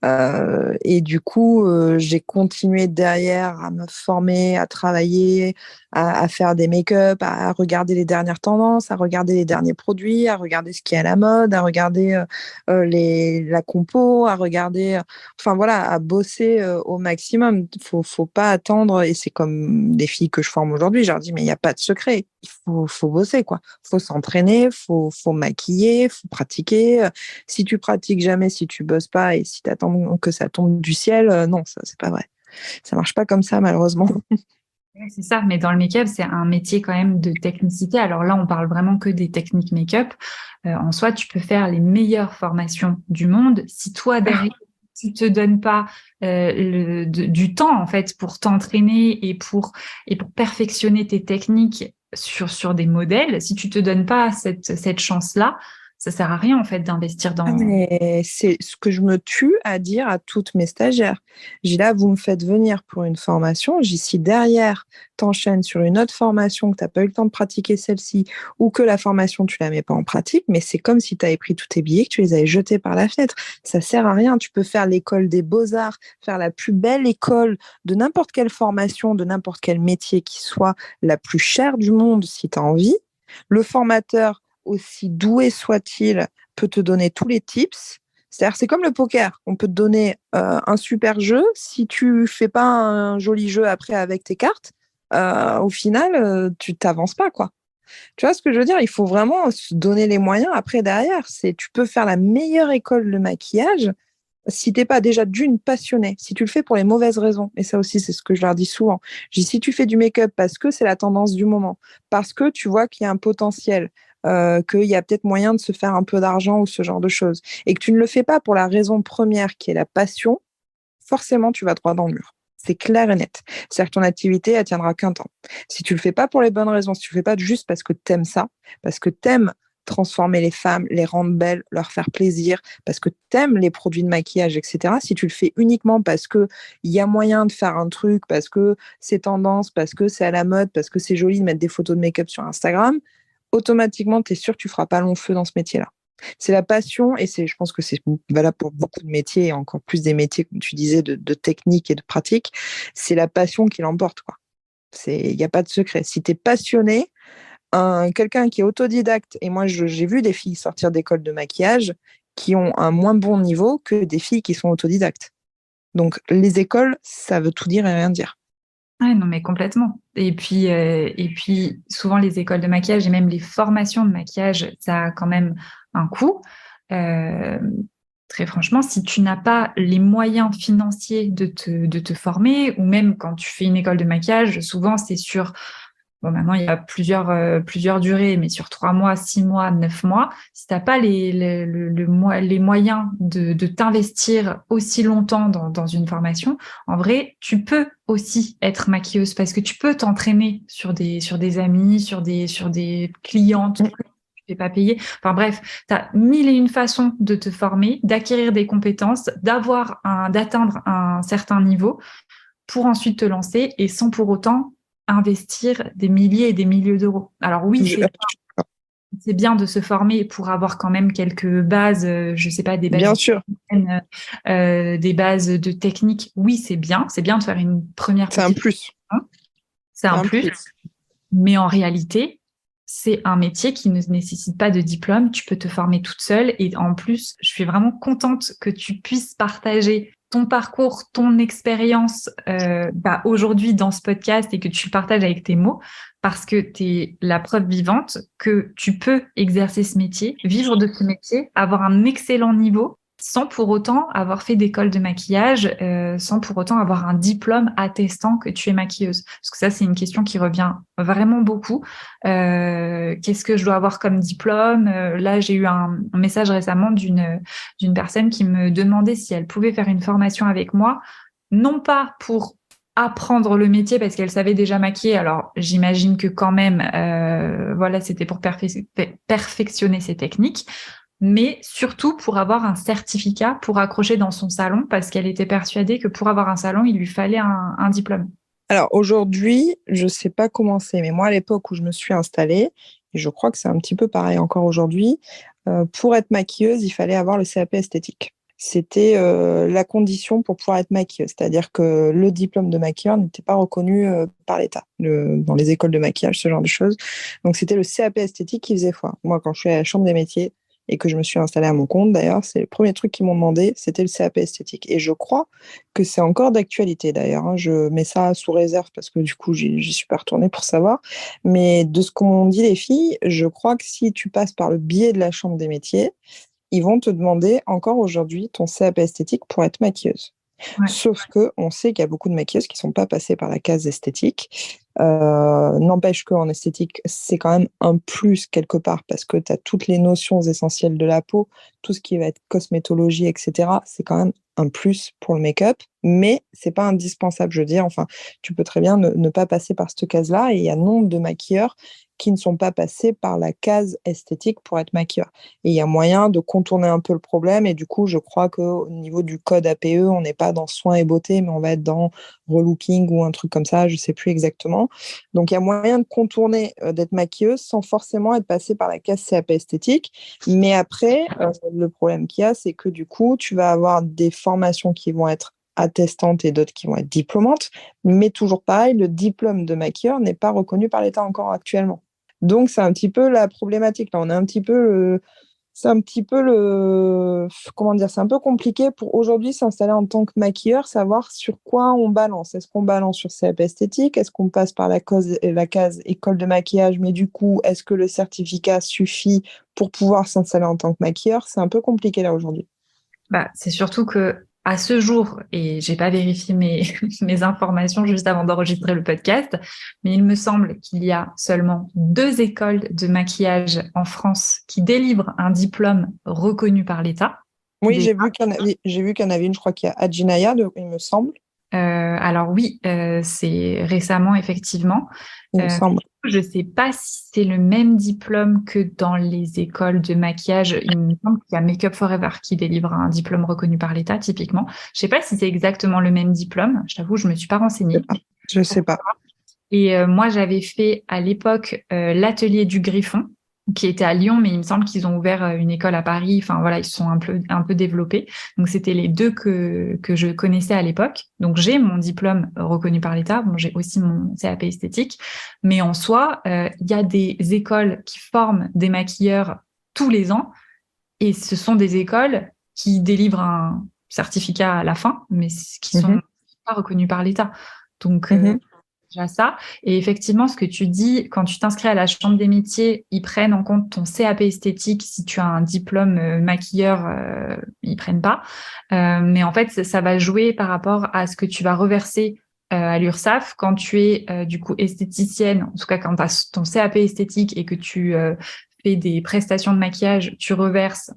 Et du coup, j'ai continué derrière à me former, à travailler, à faire des make-up, à regarder les dernières tendances, à regarder les derniers produits, à regarder ce qui est à la mode, à regarder la compo, à regarder, enfin voilà, à bosser au maximum. Faut pas attendre, et c'est comme les filles que je forme aujourd'hui, je leur dis, mais il n'y a pas de secret, faut bosser, quoi. Faut s'entraîner, faut maquiller, faut pratiquer. Si tu pratiques jamais, si tu bosses pas et si tu attends que ça tombe du ciel, non, ça, c'est pas vrai. Ça marche pas comme ça, malheureusement. ouais, c'est ça, mais dans le make-up, c'est un métier quand même de technicité. Alors là, on parle vraiment que des techniques make-up. En soi, tu peux faire les meilleures formations du monde. Si toi, derrière, tu te donnes pas du temps, en fait, pour t'entraîner et pour perfectionner tes techniques sur des modèles, si tu te donnes pas cette chance-là, ça sert à rien, en fait, d'investir Ah, dans... mais c'est ce que je me tue à dire à toutes mes stagiaires. J'ai là, vous me faites venir pour une formation. J'ai si derrière, t'enchaînes sur une autre formation que t'as pas eu le temps de pratiquer celle-ci ou que la formation, tu la mets pas en pratique, mais c'est comme si tu avais pris tous tes billets, que tu les avais jetés par la fenêtre. Ça sert à rien. Tu peux faire l'école des beaux-arts, faire la plus belle école de n'importe quelle formation, de n'importe quel métier qui soit la plus chère du monde si tu as envie. Le formateur, aussi doué soit-il, peut te donner tous les tips. C'est-à-dire, c'est comme le poker. On peut te donner un super jeu. Si tu fais pas un joli jeu après avec tes cartes, au final, tu t'avances pas, quoi. Tu vois ce que je veux dire? Il faut vraiment se donner les moyens. Après, derrière, tu peux faire la meilleure école de maquillage. Si t'es pas déjà d'une passionné, si tu le fais pour les mauvaises raisons, et ça aussi c'est ce que je leur dis souvent, je dis si tu fais du make-up parce que c'est la tendance du moment, parce que tu vois qu'il y a un potentiel, qu'il y a peut-être moyen de se faire un peu d'argent ou ce genre de choses, et que tu ne le fais pas pour la raison première qui est la passion, forcément, tu vas droit dans le mur. C'est clair et net. C'est-à-dire que ton activité, elle tiendra qu'un temps. Si tu le fais pas pour les bonnes raisons, si tu le fais pas juste parce que t'aimes ça, parce que t'aimes transformer les femmes, les rendre belles, leur faire plaisir, parce que t'aimes les produits de maquillage, etc. Si tu le fais uniquement parce que il y a moyen de faire un truc, parce que c'est tendance, parce que c'est à la mode, parce que c'est joli de mettre des photos de make-up sur Instagram, automatiquement, tu es sûr que tu feras pas long feu dans ce métier-là. C'est la passion, et je pense que c'est valable pour beaucoup de métiers, et encore plus des métiers, comme tu disais, de technique et de pratique. C'est la passion qui l'emporte, quoi. Il n'y a pas de secret. Si tu es passionné, quelqu'un qui est autodidacte, et moi j'ai vu des filles sortir d'école de maquillage qui ont un moins bon niveau que des filles qui sont autodidactes. Donc les écoles, ça veut tout dire et rien dire. Ouais, non, mais complètement. Et puis, souvent, les écoles de maquillage et même les formations de maquillage, ça a quand même un coût. Euh, Très franchement, si tu n'as pas les moyens financiers de te former, ou même quand tu fais une école de maquillage, souvent, c'est sur... Bon, maintenant, il y a plusieurs durées, mais sur 3 mois, 6 mois, 9 mois, si tu n'as pas les moyens de t'investir aussi longtemps dans une formation, en vrai, tu peux aussi être maquilleuse parce que tu peux t'entraîner sur des amis, sur des clientes que tu ne fais pas payer. Enfin bref, tu as mille et une façons de te former, d'acquérir des compétences, d'atteindre un certain niveau pour ensuite te lancer et sans pour autant investir des milliers et des milliers d'euros. Alors oui, c'est bien de se former pour avoir quand même quelques bases, je sais pas, des bases Bien sûr, des bases de technique. Oui, c'est bien de faire une première c'est un petite plus. formation. C'est C'est un un plus, plus. mais en réalité, c'est un métier qui ne nécessite pas de diplôme. Tu peux te former toute seule. Et en plus, je suis vraiment contente que tu puisses partager ton parcours, ton expérience aujourd'hui dans ce podcast et que tu le partages avec tes mots parce que tu es la preuve vivante que tu peux exercer ce métier, vivre de ce métier, avoir un excellent niveau sans pour autant avoir fait d'école de maquillage, sans pour autant avoir un diplôme attestant que tu es maquilleuse. Parce que ça, c'est une question qui revient vraiment beaucoup. Qu'est-ce que je dois avoir comme diplôme? Là, j'ai eu un message récemment d'une personne qui me demandait si elle pouvait faire une formation avec moi, non pas pour apprendre le métier parce qu'elle savait déjà maquiller. Alors, j'imagine que quand même, voilà, c'était pour perfectionner ses techniques, mais surtout pour avoir un certificat pour accrocher dans son salon parce qu'elle était persuadée que pour avoir un salon, il lui fallait un diplôme. Alors aujourd'hui, je ne sais pas comment c'est, mais moi à l'époque où je me suis installée, et je crois que c'est un petit peu pareil encore aujourd'hui, pour être maquilleuse, il fallait avoir le CAP esthétique. C'était la condition pour pouvoir être maquilleuse, c'est-à-dire que le diplôme de maquilleur n'était pas reconnu par l'État, dans les écoles de maquillage, ce genre de choses. Donc c'était le CAP esthétique qui faisait foi. Moi, quand je suis à la Chambre des métiers et que je me suis installée à mon compte, d'ailleurs, c'est le premier truc qu'ils m'ont demandé, c'était le CAP esthétique. Et je crois que c'est encore d'actualité d'ailleurs, hein. Je mets ça sous réserve parce que du coup, j'y suis pas retournée pour savoir. Mais de ce qu'ont dit les filles, je crois que si tu passes par le biais de la Chambre des métiers, ils vont te demander encore aujourd'hui ton CAP esthétique pour être maquilleuse. Ouais. Sauf que on sait qu'il y a beaucoup de maquilleuses qui ne sont pas passées par la case esthétique. N'empêche qu'en esthétique, c'est quand même un plus quelque part parce que tu as toutes les notions essentielles de la peau, tout ce qui va être cosmétologie, etc. C'est quand même un plus pour le make-up, mais c'est pas indispensable, je veux dire. Enfin, tu peux très bien ne pas passer par cette case-là, et il y a nombre de maquilleurs qui ne sont pas passés par la case esthétique pour être maquilleur. Et il y a moyen de contourner un peu le problème. Et du coup, je crois qu'au niveau du code APE, on n'est pas dans soins et beauté, mais on va être dans relooking ou un truc comme ça, je ne sais plus exactement. Donc, il y a moyen de contourner d'être maquilleuse sans forcément être passé par la case CAP esthétique. Mais après, le problème qu'il y a, c'est que du coup, tu vas avoir des formations qui vont être attestantes et d'autres qui vont être diplômantes. Mais toujours pareil, le diplôme de maquilleur n'est pas reconnu par l'État encore actuellement. Donc, c'est un petit peu la problématique. Là, on a un petit peu c'est un petit peu comment dire, c'est un peu compliqué pour aujourd'hui s'installer en tant que maquilleur, savoir sur quoi on balance. Est-ce qu'on balance sur CAP esthétique? Est-ce qu'on passe par la case école de maquillage? Mais du coup, est-ce que le certificat suffit pour pouvoir s'installer en tant que maquilleur? C'est un peu compliqué là aujourd'hui. Bah, c'est surtout que à ce jour, et j'ai pas vérifié mes informations juste avant d'enregistrer le podcast, mais il me semble qu'il y a seulement 2 écoles de maquillage en France qui délivrent un diplôme reconnu par l'État. Oui, j'ai vu qu'il y en avait une, je crois qu'il y a Adjinaya, il me semble. Alors oui, c'est récemment effectivement. Il me semble. Je sais pas si c'est le même diplôme que dans les écoles de maquillage. Il me semble qu'il y a Make Up Forever qui délivre un diplôme reconnu par l'État, typiquement. Je sais pas si c'est exactement le même diplôme. Je t'avoue, je me suis pas renseignée. Je sais pas. Et moi, j'avais fait à l'époque l'atelier du Griffon, qui était à Lyon, mais il me semble qu'ils ont ouvert une école à Paris. Enfin voilà, ils se sont un peu développés. Donc c'était les deux que je connaissais à l'époque. Donc j'ai mon diplôme reconnu par l'État. Bon, j'ai aussi mon CAP esthétique, mais en soi, il y a des écoles qui forment des maquilleurs tous les ans, et ce sont des écoles qui délivrent un certificat à la fin, mais qui sont pas reconnus par l'État. Donc déjà ça. Et effectivement, ce que tu dis, quand tu t'inscris à la Chambre des métiers, ils prennent en compte ton CAP esthétique. Si tu as un diplôme maquilleur, ils prennent pas. Mais en fait, ça va jouer par rapport à ce que tu vas reverser à l'URSSAF quand tu es du coup esthéticienne, en tout cas quand tu as ton CAP esthétique et que tu fais des prestations de maquillage, tu reverses.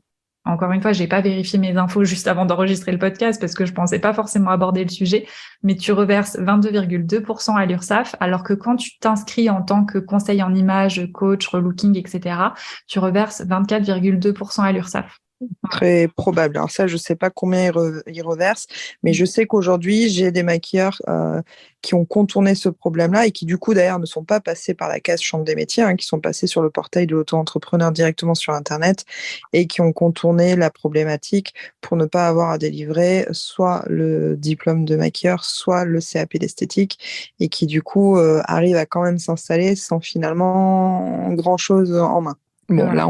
Encore une fois, j'ai pas vérifié mes infos juste avant d'enregistrer le podcast parce que je pensais pas forcément aborder le sujet, mais tu reverses 22,2% à l'URSSAF, alors que quand tu t'inscris en tant que conseil en image, coach, relooking, etc., tu reverses 24,2% à l'URSSAF. Très probable. Alors ça, je sais pas combien ils reversent, mais je sais qu'aujourd'hui, j'ai des maquilleurs qui ont contourné ce problème-là et qui, du coup, d'ailleurs, ne sont pas passés par la case Chambre des métiers, hein, qui sont passés sur le portail de l'auto-entrepreneur directement sur Internet et qui ont contourné la problématique pour ne pas avoir à délivrer soit le diplôme de maquilleur, soit le CAP d'esthétique et qui, du coup, arrivent à quand même s'installer sans finalement grand-chose en main. Bon, là,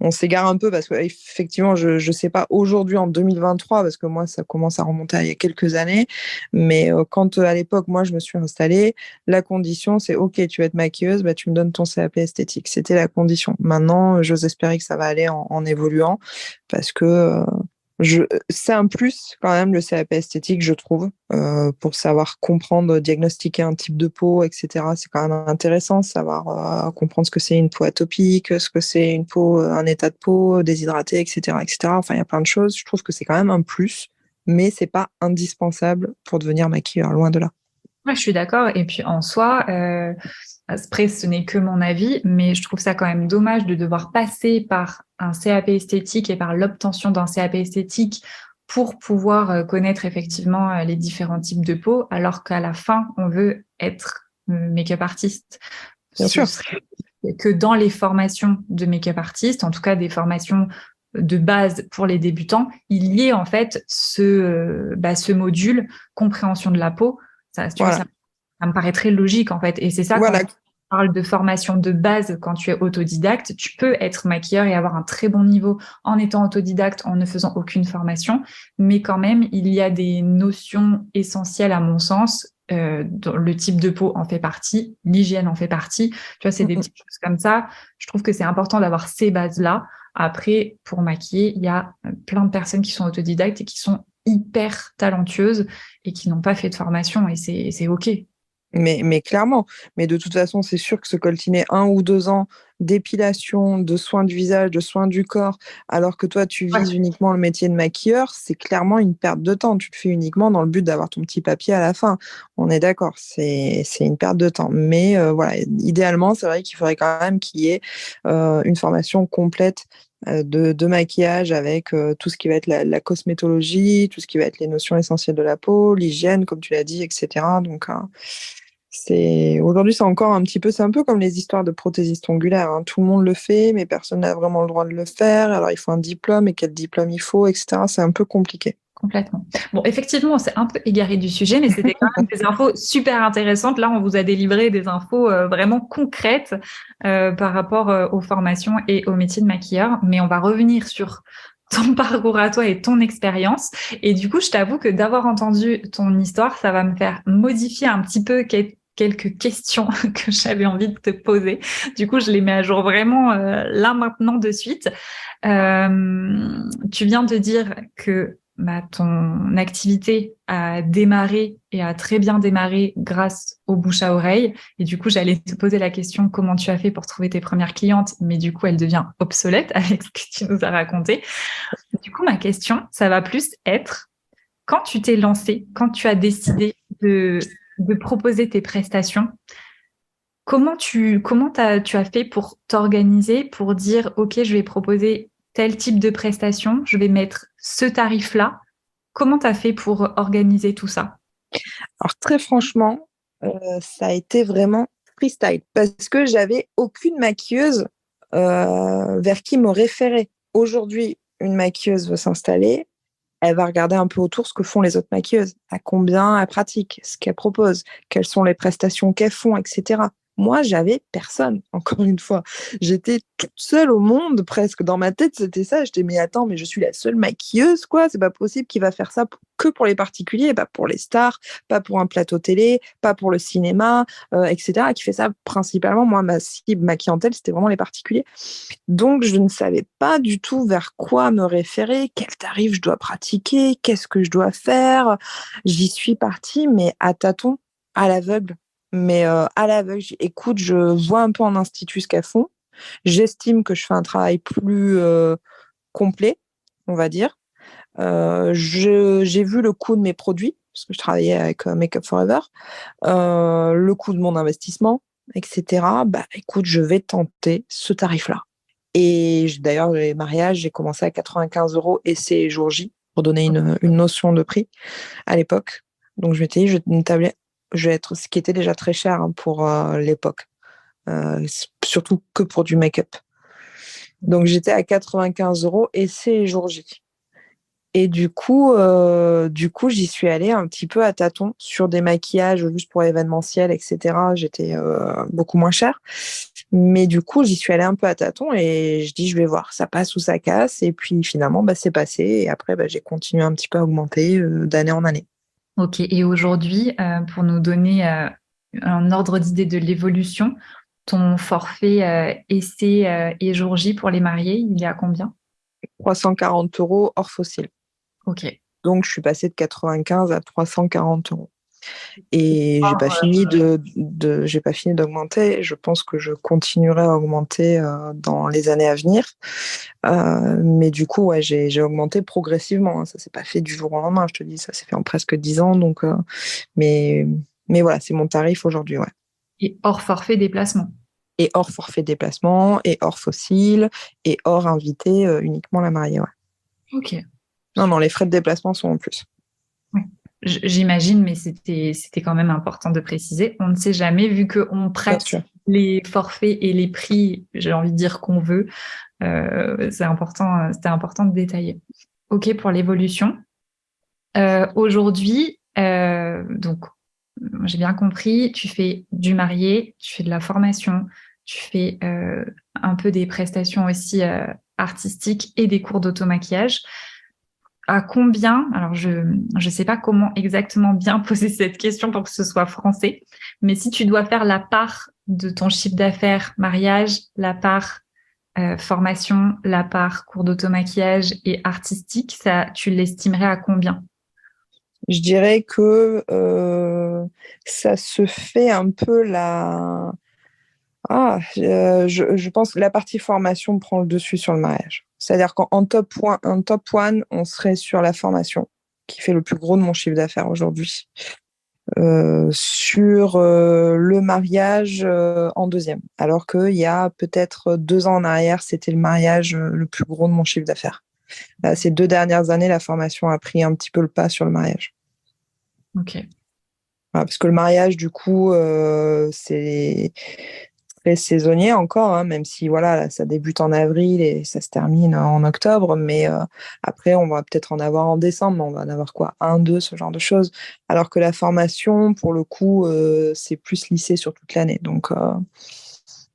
on s'égare un peu parce que effectivement, je ne sais pas aujourd'hui en 2023 parce que moi ça commence à remonter à il y a quelques années, mais quand à l'époque moi je me suis installée, la condition c'est ok, tu vas être maquilleuse, bah, tu me donnes ton CAP esthétique, c'était la condition. Maintenant, j'ose espérer que ça va aller en évoluant parce que c'est un plus quand même le CAP esthétique, je trouve, pour savoir comprendre, diagnostiquer un type de peau, etc. C'est quand même intéressant de savoir comprendre ce que c'est une peau atopique, ce que c'est une peau, un état de peau déshydraté, etc., etc. Enfin, il y a plein de choses. Je trouve que c'est quand même un plus, mais c'est pas indispensable pour devenir maquilleur, loin de là. Ouais, je suis d'accord. Et puis en soi, après, ce n'est que mon avis, mais je trouve ça quand même dommage de devoir passer par un CAP esthétique et par l'obtention d'un CAP esthétique pour pouvoir connaître effectivement les différents types de peau, alors qu'à la fin, on veut être make-up artiste. Bien Ce sûr. serait que dans les formations de make-up artiste, en tout cas des formations de base pour les débutants, il y ait en fait ce module compréhension de la peau. Ça, tu vois, Voilà. ça me paraît très logique en fait. Et c'est ça quand Voilà. on parle de formation de base quand tu es autodidacte, tu peux être maquilleur et avoir un très bon niveau en étant autodidacte, en ne faisant aucune formation. Mais quand même, il y a des notions essentielles à mon sens. Le type de peau en fait partie, l'hygiène en fait partie. Tu vois, c'est des petites choses comme ça. Je trouve que c'est important d'avoir ces bases-là. Après, pour maquiller, il y a plein de personnes qui sont autodidactes et qui sont hyper talentueuses et qui n'ont pas fait de formation et c'est OK. Mais clairement, mais de toute façon, c'est sûr que se coltiner 1 ou 2 ans d'épilation, de soins du visage, de soins du corps, alors que toi, tu Ouais. vises uniquement le métier de maquilleur, c'est clairement une perte de temps. Tu le fais uniquement dans le but d'avoir ton petit papier à la fin. On est d'accord, c'est une perte de temps. Mais voilà, idéalement, c'est vrai qu'il faudrait quand même qu'il y ait une formation complète de maquillage avec tout ce qui va être la cosmétologie, tout ce qui va être les notions essentielles de la peau, l'hygiène, comme tu l'as dit, etc. Donc, aujourd'hui, c'est encore un petit peu, c'est un peu comme les histoires de prothésistes ongulaires, hein. Tout le monde le fait, mais personne n'a vraiment le droit de le faire. Alors, il faut un diplôme et quel diplôme il faut, etc. C'est un peu compliqué. Complètement. Bon, effectivement, c'est un peu égaré du sujet, mais c'était quand même des infos super intéressantes. Là, on vous a délivré des infos vraiment concrètes par rapport aux formations et au métier de maquilleur. Mais on va revenir sur ton parcours à toi et ton expérience. Et du coup, je t'avoue que d'avoir entendu ton histoire, ça va me faire modifier un petit peu quelques questions que j'avais envie de te poser. Du coup, je les mets à jour vraiment là maintenant de suite. Tu viens de dire que ton activité a démarré et a très bien démarré grâce au bouche à oreille. Et du coup, j'allais te poser la question comment tu as fait pour trouver tes premières clientes, mais du coup, elle devient obsolète avec ce que tu nous as raconté. Du coup, ma question, ça va plus être quand tu t'es lancé, quand tu as décidé de proposer tes prestations, tu as fait pour t'organiser, pour dire, OK, je vais proposer tel type de prestation, je vais mettre ce tarif-là. Comment tu as fait pour organiser tout ça? Alors très franchement, ça a été vraiment freestyle parce que j'avais aucune maquilleuse vers qui me référer. Aujourd'hui, une maquilleuse veut s'installer, elle va regarder un peu autour ce que font les autres maquilleuses, à combien elles pratiquent, ce qu'elles proposent, quelles sont les prestations qu'elles font, etc. Moi, j'avais personne, encore une fois. J'étais toute seule au monde, presque. Dans ma tête, c'était ça. J'étais, mais attends, mais je suis la seule maquilleuse, quoi. C'est pas possible qu'il va faire ça que pour les particuliers, pas pour les stars, pas pour un plateau télé, pas pour le cinéma, etc. Qui fait ça principalement. Moi, ma cible, ma clientèle, c'était vraiment les particuliers. Donc, je ne savais pas du tout vers quoi me référer, quel tarif je dois pratiquer, qu'est-ce que je dois faire. J'y suis partie, mais à tâtons, à l'aveugle. Mais à l'aveugle, écoute, je vois un peu en institut ce qu'elles font. J'estime que je fais un travail plus complet, on va dire. J'ai vu le coût de mes produits, parce que je travaillais avec Make Up Forever, le coût de mon investissement, etc. Bah, écoute, je vais tenter ce tarif-là. Et d'ailleurs, les mariages, j'ai commencé à 95 € et c'est jour J, pour donner une notion de prix à l'époque. Donc, je m'étais dit, je vais être ce qui était déjà très cher hein, pour l'époque, surtout que pour du make-up. Donc, j'étais à 95 € et c'est jour J. Et du coup, j'y suis allée un petit peu à tâtons sur des maquillages juste pour événementiel, etc. J'étais beaucoup moins cher. Mais du coup, j'y suis allée un peu à tâtons et je dis, je vais voir, ça passe ou ça casse. Et puis finalement, bah, c'est passé. Et après, bah, j'ai continué un petit peu à augmenter d'année en année. Ok, et aujourd'hui, pour nous donner un ordre d'idée de l'évolution, ton forfait essai et jour J pour les mariés, il est à combien? 340 € hors fossile. Ok. Donc, je suis passée de 95 à 340 €. Et j'ai pas fini d'augmenter. Je pense que je continuerai à augmenter dans les années à venir. Mais du coup, ouais, j'ai augmenté progressivement. Hein. Ça s'est pas fait du jour au lendemain. Je te dis, ça s'est fait en presque 10 ans. Donc, mais, mais voilà, c'est mon tarif aujourd'hui. Ouais. Et hors forfait déplacement. Et hors forfait déplacement, et hors fossile, et hors invité uniquement la mariée. Ouais. Ok. Non, non, les frais de déplacement sont en plus. Ouais. J'imagine, mais c'était quand même important de préciser. On ne sait jamais, vu qu'on Bien pratique sûr. les forfaits et les prix, j'ai envie de dire qu'on veut, c'est important, c'était important de détailler. Ok pour l'évolution. Aujourd'hui, donc, j'ai bien compris, tu fais du marié, tu fais de la formation, tu fais un peu des prestations aussi artistiques et des cours d'automaquillage. À combien, alors je ne sais pas comment exactement bien poser cette question pour que ce soit français, mais si tu dois faire la part de ton chiffre d'affaires mariage, la part formation, la part cours d'automaquillage et artistique, ça, tu l'estimerais à combien? Je dirais que ça se fait un peu la. Je pense que la partie formation prend le dessus sur le mariage. C'est-à-dire qu'en top one, on serait sur la formation, qui fait le plus gros de mon chiffre d'affaires aujourd'hui. Sur le mariage en deuxième. Alors qu'il y a peut-être 2 ans en arrière, c'était le mariage le plus gros de mon chiffre d'affaires. Ces 2 dernières années, la formation a pris un petit peu le pas sur le mariage. Ok. Voilà, parce que le mariage, du coup, c'est très saisonnier encore, hein, même si voilà, ça débute en avril et ça se termine en octobre. Mais après, on va peut-être en avoir en décembre, mais on va en avoir quoi, un, deux, ce genre de choses. Alors que la formation, pour le coup, c'est plus lissé sur toute l'année.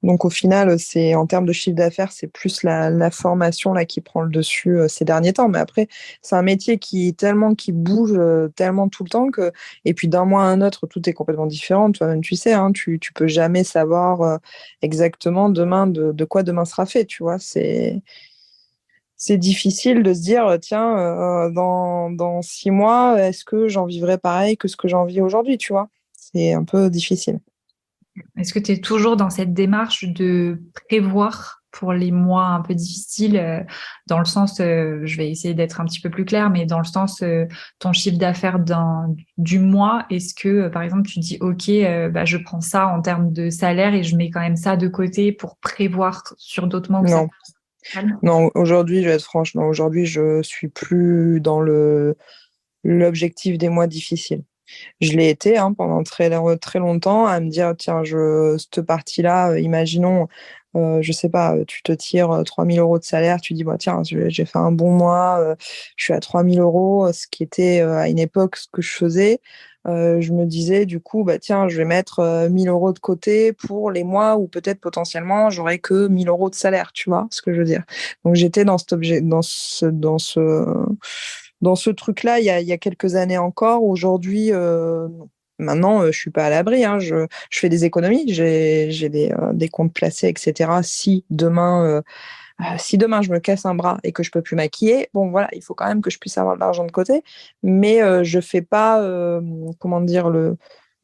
Donc au final, c'est en termes de chiffre d'affaires, c'est plus la formation là qui prend le dessus ces derniers temps. Mais après, c'est un métier qui bouge tellement tout le temps que et puis d'un mois à un autre, tout est complètement différent. Toi-même, tu sais, hein, tu peux jamais savoir exactement demain de quoi demain sera fait. Tu vois, c'est difficile de se dire, tiens, dans 6 mois, est-ce que j'en vivrai pareil que ce que j'en vis aujourd'hui, tu vois? C'est un peu difficile. Est-ce que tu es toujours dans cette démarche de prévoir pour les mois un peu difficiles, dans le sens, je vais essayer d'être un petit peu plus claire, mais dans le sens, ton chiffre d'affaires du mois, est-ce que, par exemple, tu dis, OK, bah, je prends ça en termes de salaire et je mets quand même ça de côté pour prévoir sur d'autres mois où ça Non, calme? non, aujourd'hui, je vais être franche, non, aujourd'hui, je suis plus dans l'objectif des mois difficiles. Je l'ai été pendant très, très longtemps à me dire, tiens, cette partie-là, imaginons, je sais pas, tu te tires 3 000 euros de salaire, tu dis, bah, tiens, j'ai fait un bon mois, je suis à 3 000 euros, ce qui était à une époque ce que je faisais. Je me disais, du coup, bah, tiens, je vais mettre 1 000 euros de côté pour les mois où peut-être potentiellement j'aurais que 1 000 euros de salaire, tu vois ce que je veux dire. Donc j'étais dans cet objet, dans ce truc-là, il y a quelques années encore. Aujourd'hui, maintenant, je suis pas à l'abri. Je fais des économies, j'ai des comptes placés, etc. Si demain je me casse un bras et que je peux plus maquiller, bon voilà, il faut quand même que je puisse avoir de l'argent de côté. Mais je fais pas, comment dire,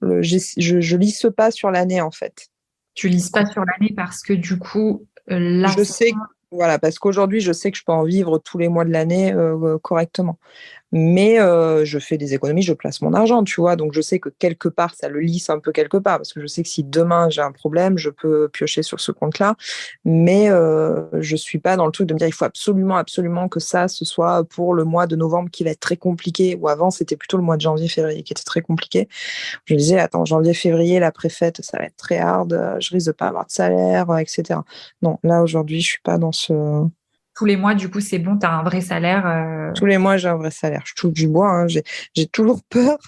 je lisse pas sur l'année en fait. Tu lises pas sur l'année parce que du coup, là, Je sais, voilà, parce qu'aujourd'hui, je sais que je peux en vivre tous les mois de l'année correctement. Mais je fais des économies, je place mon argent, tu vois. Donc, je sais que quelque part, ça le lisse un peu quelque part. Parce que je sais que si demain, j'ai un problème, je peux piocher sur ce compte-là. Mais je ne suis pas dans le truc de me dire, il faut absolument, absolument que ça, ce soit pour le mois de novembre qui va être très compliqué. Ou avant, c'était plutôt le mois de janvier, février qui était très compliqué. Je me disais, attends, janvier, février, la préfète, ça va être très hard. Je risque de pas avoir de salaire, etc. Non, là, aujourd'hui, je suis pas dans ce... tous les mois, du coup, c'est bon, tu as un vrai salaire. Tous les mois, j'ai un vrai salaire. Je touche du bois. J'ai toujours peur,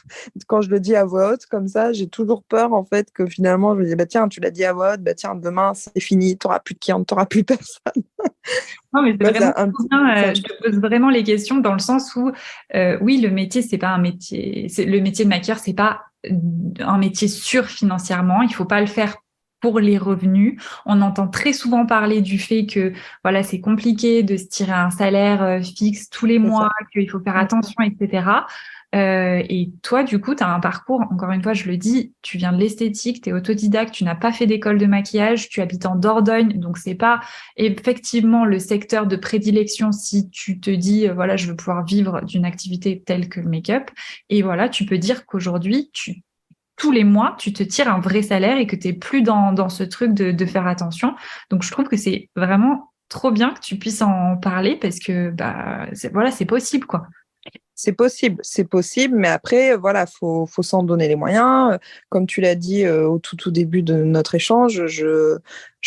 quand je le dis à voix haute comme ça, j'ai toujours peur en fait que finalement, je me dis, bah, tiens, tu l'as dit à voix haute, bah, tiens, demain, c'est fini, tu n'auras plus de clients, tu n'auras plus personne. Non, mais c'est Ouais, vraiment trop bien. Je te pose vraiment les questions dans le sens où, oui, le métier, c'est pas un métier. Le métier de maquilleur, c'est pas un métier sûr financièrement. Il faut pas le faire pour les revenus. On entend très souvent parler du fait que, voilà, c'est compliqué de se tirer un salaire fixe tous les c'est mois, ça. qu'il faut faire attention, etc. Et toi, du coup, tu as un parcours, encore une fois, je le dis, tu viens de l'esthétique, tu es autodidacte, tu n'as pas fait d'école de maquillage, tu habites en Dordogne, donc c'est pas effectivement le secteur de prédilection si tu te dis, voilà, je veux pouvoir vivre d'une activité telle que le make-up. Et voilà, tu peux dire qu'aujourd'hui, tous les mois, tu te tires un vrai salaire et que tu n'es plus dans ce truc de faire attention. Donc, je trouve que c'est vraiment trop bien que tu puisses en parler parce que, bah, voilà, c'est possible, quoi. C'est possible, mais après, voilà, faut s'en donner les moyens. Comme tu l'as dit au tout début de notre échange, je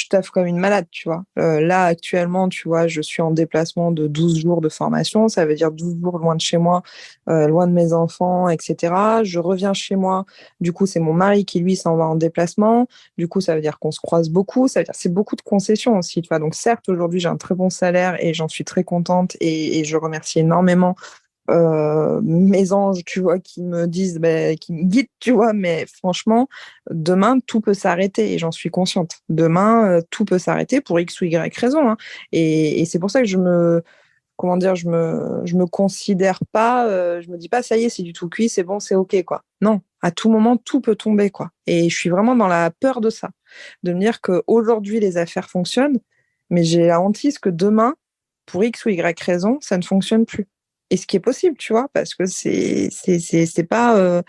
taffe comme une malade, tu vois. Là, actuellement, tu vois, je suis en déplacement de 12 jours de formation. Ça veut dire 12 jours loin de chez moi, loin de mes enfants, etc. Je reviens chez moi. Du coup, c'est mon mari qui, lui, s'en va en déplacement. Du coup, ça veut dire qu'on se croise beaucoup. Ça veut dire c'est beaucoup de concessions aussi, tu vois. Donc, certes, aujourd'hui, j'ai un très bon salaire et j'en suis très contente et je remercie énormément mes anges, tu vois, qui me disent, bah, qui me guident, tu vois, mais franchement, demain, tout peut s'arrêter et j'en suis consciente. Demain, tout peut s'arrêter pour X ou Y raison. Et c'est pour ça que comment dire, je me considère pas, je me dis pas, ça y est, c'est du tout cuit, c'est bon, c'est OK, quoi. Non, à tout moment, tout peut tomber, quoi. Et je suis vraiment dans la peur de ça, de me dire qu'aujourd'hui, les affaires fonctionnent, mais j'ai la hantise que demain, pour X ou Y raison, ça ne fonctionne plus. Et ce qui est possible, tu vois, parce que c'est c'est pas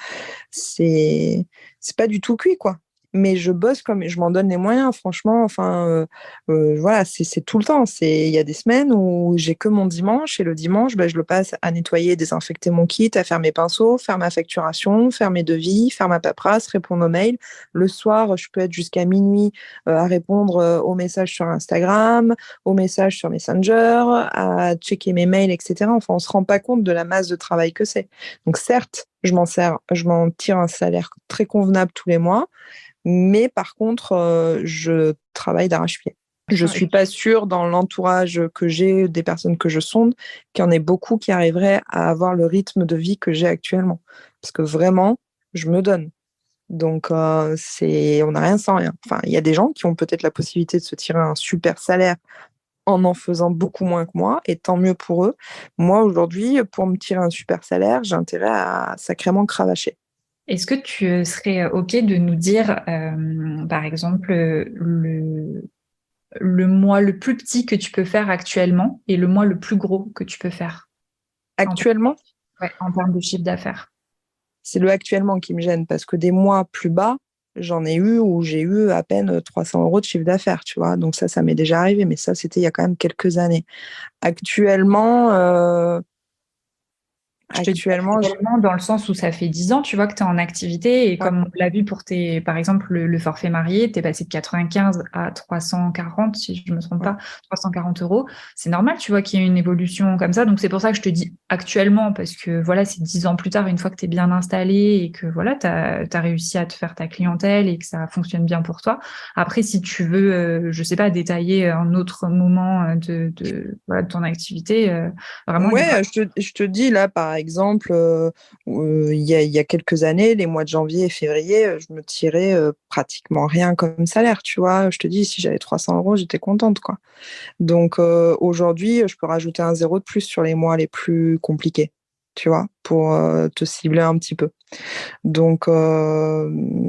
du tout cuit, quoi. Mais je bosse comme je m'en donne les moyens, franchement. Enfin, voilà, c'est tout le temps. Il y a des semaines où j'ai que mon dimanche et le dimanche, ben, je le passe à nettoyer, désinfecter mon kit, à faire mes pinceaux, faire ma facturation, faire mes devis, faire ma paperasse, répondre aux mails. Le soir, je peux être jusqu'à minuit à répondre aux messages sur Instagram, aux messages sur Messenger, à checker mes mails, etc. Enfin, on se rend pas compte de la masse de travail que c'est. Donc certes, je m'en tire un salaire très convenable tous les mois, mais par contre, je travaille d'arrache-pied. Je D'accord. suis pas sûre dans l'entourage que j'ai, des personnes que je sonde, qu'il y en ait beaucoup qui arriveraient à avoir le rythme de vie que j'ai actuellement. Parce que vraiment, je me donne. Donc, on n'a rien sans rien. Enfin, il y a des gens qui ont peut-être la possibilité de se tirer un super salaire en faisant beaucoup moins que moi, et tant mieux pour eux. Moi, aujourd'hui, pour me tirer un super salaire, j'ai intérêt à sacrément cravacher. Est-ce que tu serais OK de nous dire, par exemple, le mois le plus petit que tu peux faire actuellement et le mois le plus gros que tu peux faire en, Actuellement, ouais, en termes de chiffre d'affaires? c'est le actuellement qui me gêne parce que des mois plus bas, j'en ai eu où j'ai eu à peine 300 euros de chiffre d'affaires, tu vois. Donc ça m'est déjà arrivé, mais ça, c'était il y a quand même quelques années. Actuellement, Je te dis actuellement, actuellement dans le sens où ça fait 10 ans, tu vois, que tu es en activité et ouais, comme on l'a vu pour par exemple, le forfait marié, tu es passé de 95 à 340, si je ne me trompe ouais. pas, 340 euros. C'est normal, tu vois, qu'il y ait une évolution comme ça. Donc, c'est pour ça que je te dis actuellement, parce que voilà, c'est 10 ans plus tard, une fois que tu es bien installé et que voilà, tu as réussi à te faire ta clientèle et que ça fonctionne bien pour toi. Après, si tu veux, je sais pas, détailler un autre moment voilà, de ton activité, vraiment, il y aura. Ouais, je te dis là, par exemple, il y a quelques années, les mois de janvier et février, je me tirais pratiquement rien comme salaire, tu vois. Je te dis, si j'avais 300 euros, j'étais contente, quoi. Donc aujourd'hui, je peux rajouter un zéro de plus sur les mois les plus compliqués, tu vois, pour te cibler un petit peu. Donc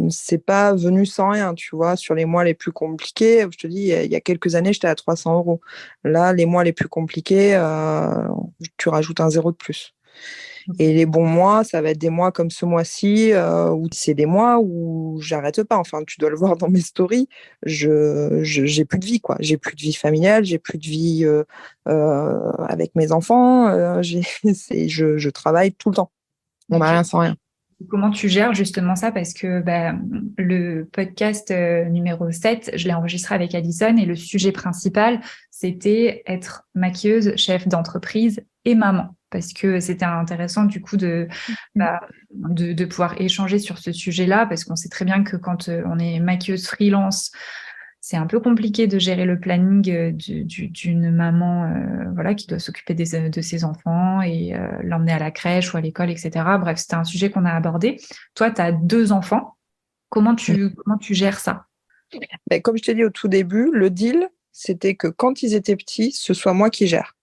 c'est pas venu sans rien, tu vois. Sur les mois les plus compliqués, je te dis, il y a quelques années, j'étais à 300 euros. Là, les mois les plus compliqués, tu rajoutes un zéro de plus. Et les bons mois, ça va être des mois comme ce mois-ci, où c'est des mois où j'arrête pas. Enfin, tu dois le voir dans mes stories. J'ai plus de vie, quoi. J'ai plus de vie familiale, j'ai plus de vie avec mes enfants. Je travaille tout le temps. On n'a Ok. rien sans rien. Comment tu gères justement ça? Parce que bah, le podcast numéro 7, je l'ai enregistré avec Alison et le sujet principal, c'était être maquilleuse, chef d'entreprise et maman. Parce que c'était intéressant du coup bah, de pouvoir échanger sur ce sujet-là, parce qu'on sait très bien que quand on est maquilleuse freelance, c'est un peu compliqué de gérer le planning d'une maman voilà, qui doit s'occuper de ses enfants et l'emmener à la crèche ou à l'école, etc. Bref, c'était un sujet qu'on a abordé. Toi, tu as 2 enfants. Comment tu gères ça? Ben, comme je t'ai dit au tout début, le deal, c'était que quand ils étaient petits, ce soit moi qui gère.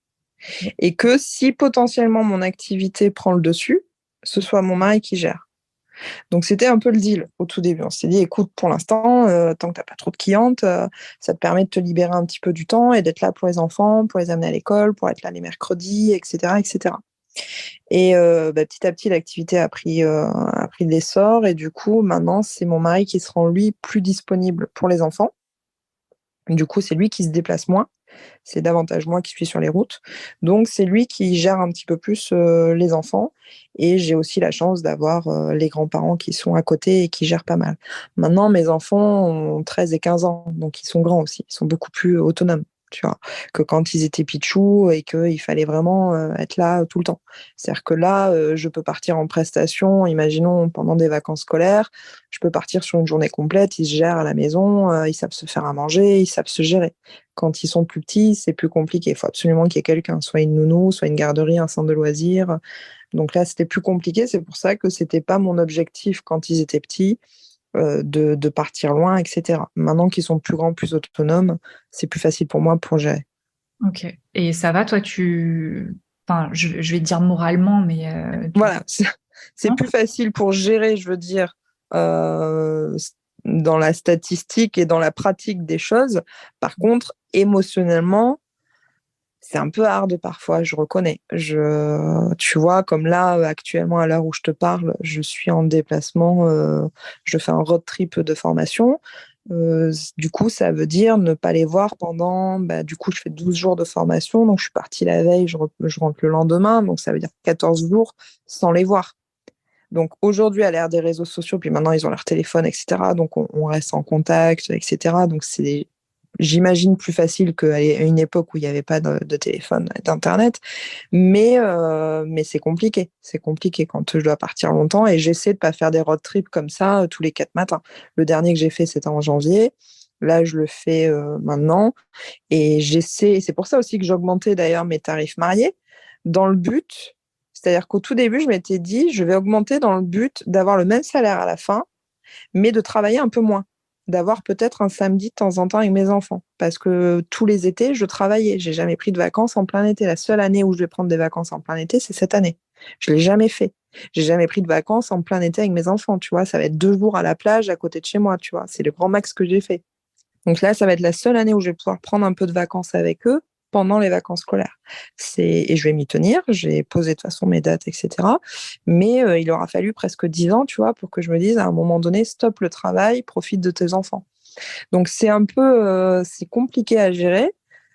Et que si potentiellement mon activité prend le dessus, ce soit mon mari qui gère. Donc c'était un peu le deal au tout début. On s'est dit, écoute, pour l'instant, tant que tu n'as pas trop de clientes, ça te permet de te libérer un petit peu du temps et d'être là pour les enfants, pour les amener à l'école, pour être là les mercredis, etc. etc. Et bah, petit à petit, l'activité a pris de l'essor et du coup, maintenant, c'est mon mari qui se rend, lui, plus disponible pour les enfants. Du coup, c'est lui qui se déplace moins. C'est davantage moi qui suis sur les routes. Donc, c'est lui qui gère un petit peu plus les enfants. Et j'ai aussi la chance d'avoir les grands-parents qui sont à côté et qui gèrent pas mal. Maintenant, mes enfants ont 13 et 15 ans, donc ils sont grands aussi. Ils sont beaucoup plus autonomes, tu vois, que quand ils étaient pitchou et qu'il fallait vraiment être là tout le temps. C'est-à-dire que là, je peux partir en prestation, imaginons pendant des vacances scolaires, je peux partir sur une journée complète, ils se gèrent à la maison, ils savent se faire à manger, ils savent se gérer. Quand ils sont plus petits, c'est plus compliqué. Il faut absolument qu'il y ait quelqu'un, soit une nounou, soit une garderie, un centre de loisirs. Donc là, c'était plus compliqué. C'est pour ça que c'était pas mon objectif quand ils étaient petits de partir loin, etc. Maintenant qu'ils sont plus grands, plus autonomes, c'est plus facile pour moi pour gérer. Ok. Et ça va, toi, enfin, je vais te dire moralement, mais Voilà, c'est plus facile pour gérer, je veux dire, euh, dans la statistique et dans la pratique des choses. Par contre, émotionnellement, c'est un peu hard parfois, je reconnais. Tu vois, comme là, actuellement, à l'heure où je te parle, je suis en déplacement, je fais un road trip de formation. Du coup, ça veut dire ne pas les voir pendant, bah, du coup, je fais 12 jours de formation, donc je suis partie la veille, je rentre le lendemain, donc ça veut dire 14 jours sans les voir. Donc aujourd'hui, à l'ère des réseaux sociaux, puis maintenant ils ont leur téléphone, etc. Donc on reste en contact, etc. Donc c'est, j'imagine, plus facile qu'à une époque où il n'y avait pas de téléphone, d'internet. Mais c'est compliqué. C'est compliqué quand je dois partir longtemps et j'essaie de pas faire des road trips comme ça tous les 4 matins. Le dernier que j'ai fait, c'était en janvier. Là, je le fais maintenant et j'essaie. C'est pour ça aussi que j'ai augmenté d'ailleurs mes tarifs mariés dans le but. C'est-à-dire qu'au tout début, je m'étais dit, je vais augmenter dans le but d'avoir le même salaire à la fin, mais de travailler un peu moins. d'avoir peut-être un samedi de temps en temps avec mes enfants. Parce que tous les étés, je travaillais. J'ai jamais pris de vacances en plein été. La seule année où je vais prendre des vacances en plein été, c'est cette année. Je l'ai jamais fait. J'ai jamais pris de vacances en plein été avec mes enfants, tu vois. Ça va être 2 jours à la plage à côté de chez moi, tu vois. C'est le grand max que j'ai fait. Donc là, ça va être la seule année où je vais pouvoir prendre un peu de vacances avec eux pendant les vacances scolaires. Et je vais m'y tenir, j'ai posé de toute façon mes dates, etc. Mais il aura fallu presque 10 ans, tu vois, pour que je me dise à un moment donné, stop le travail, profite de tes enfants. Donc c'est un peu, c'est compliqué à gérer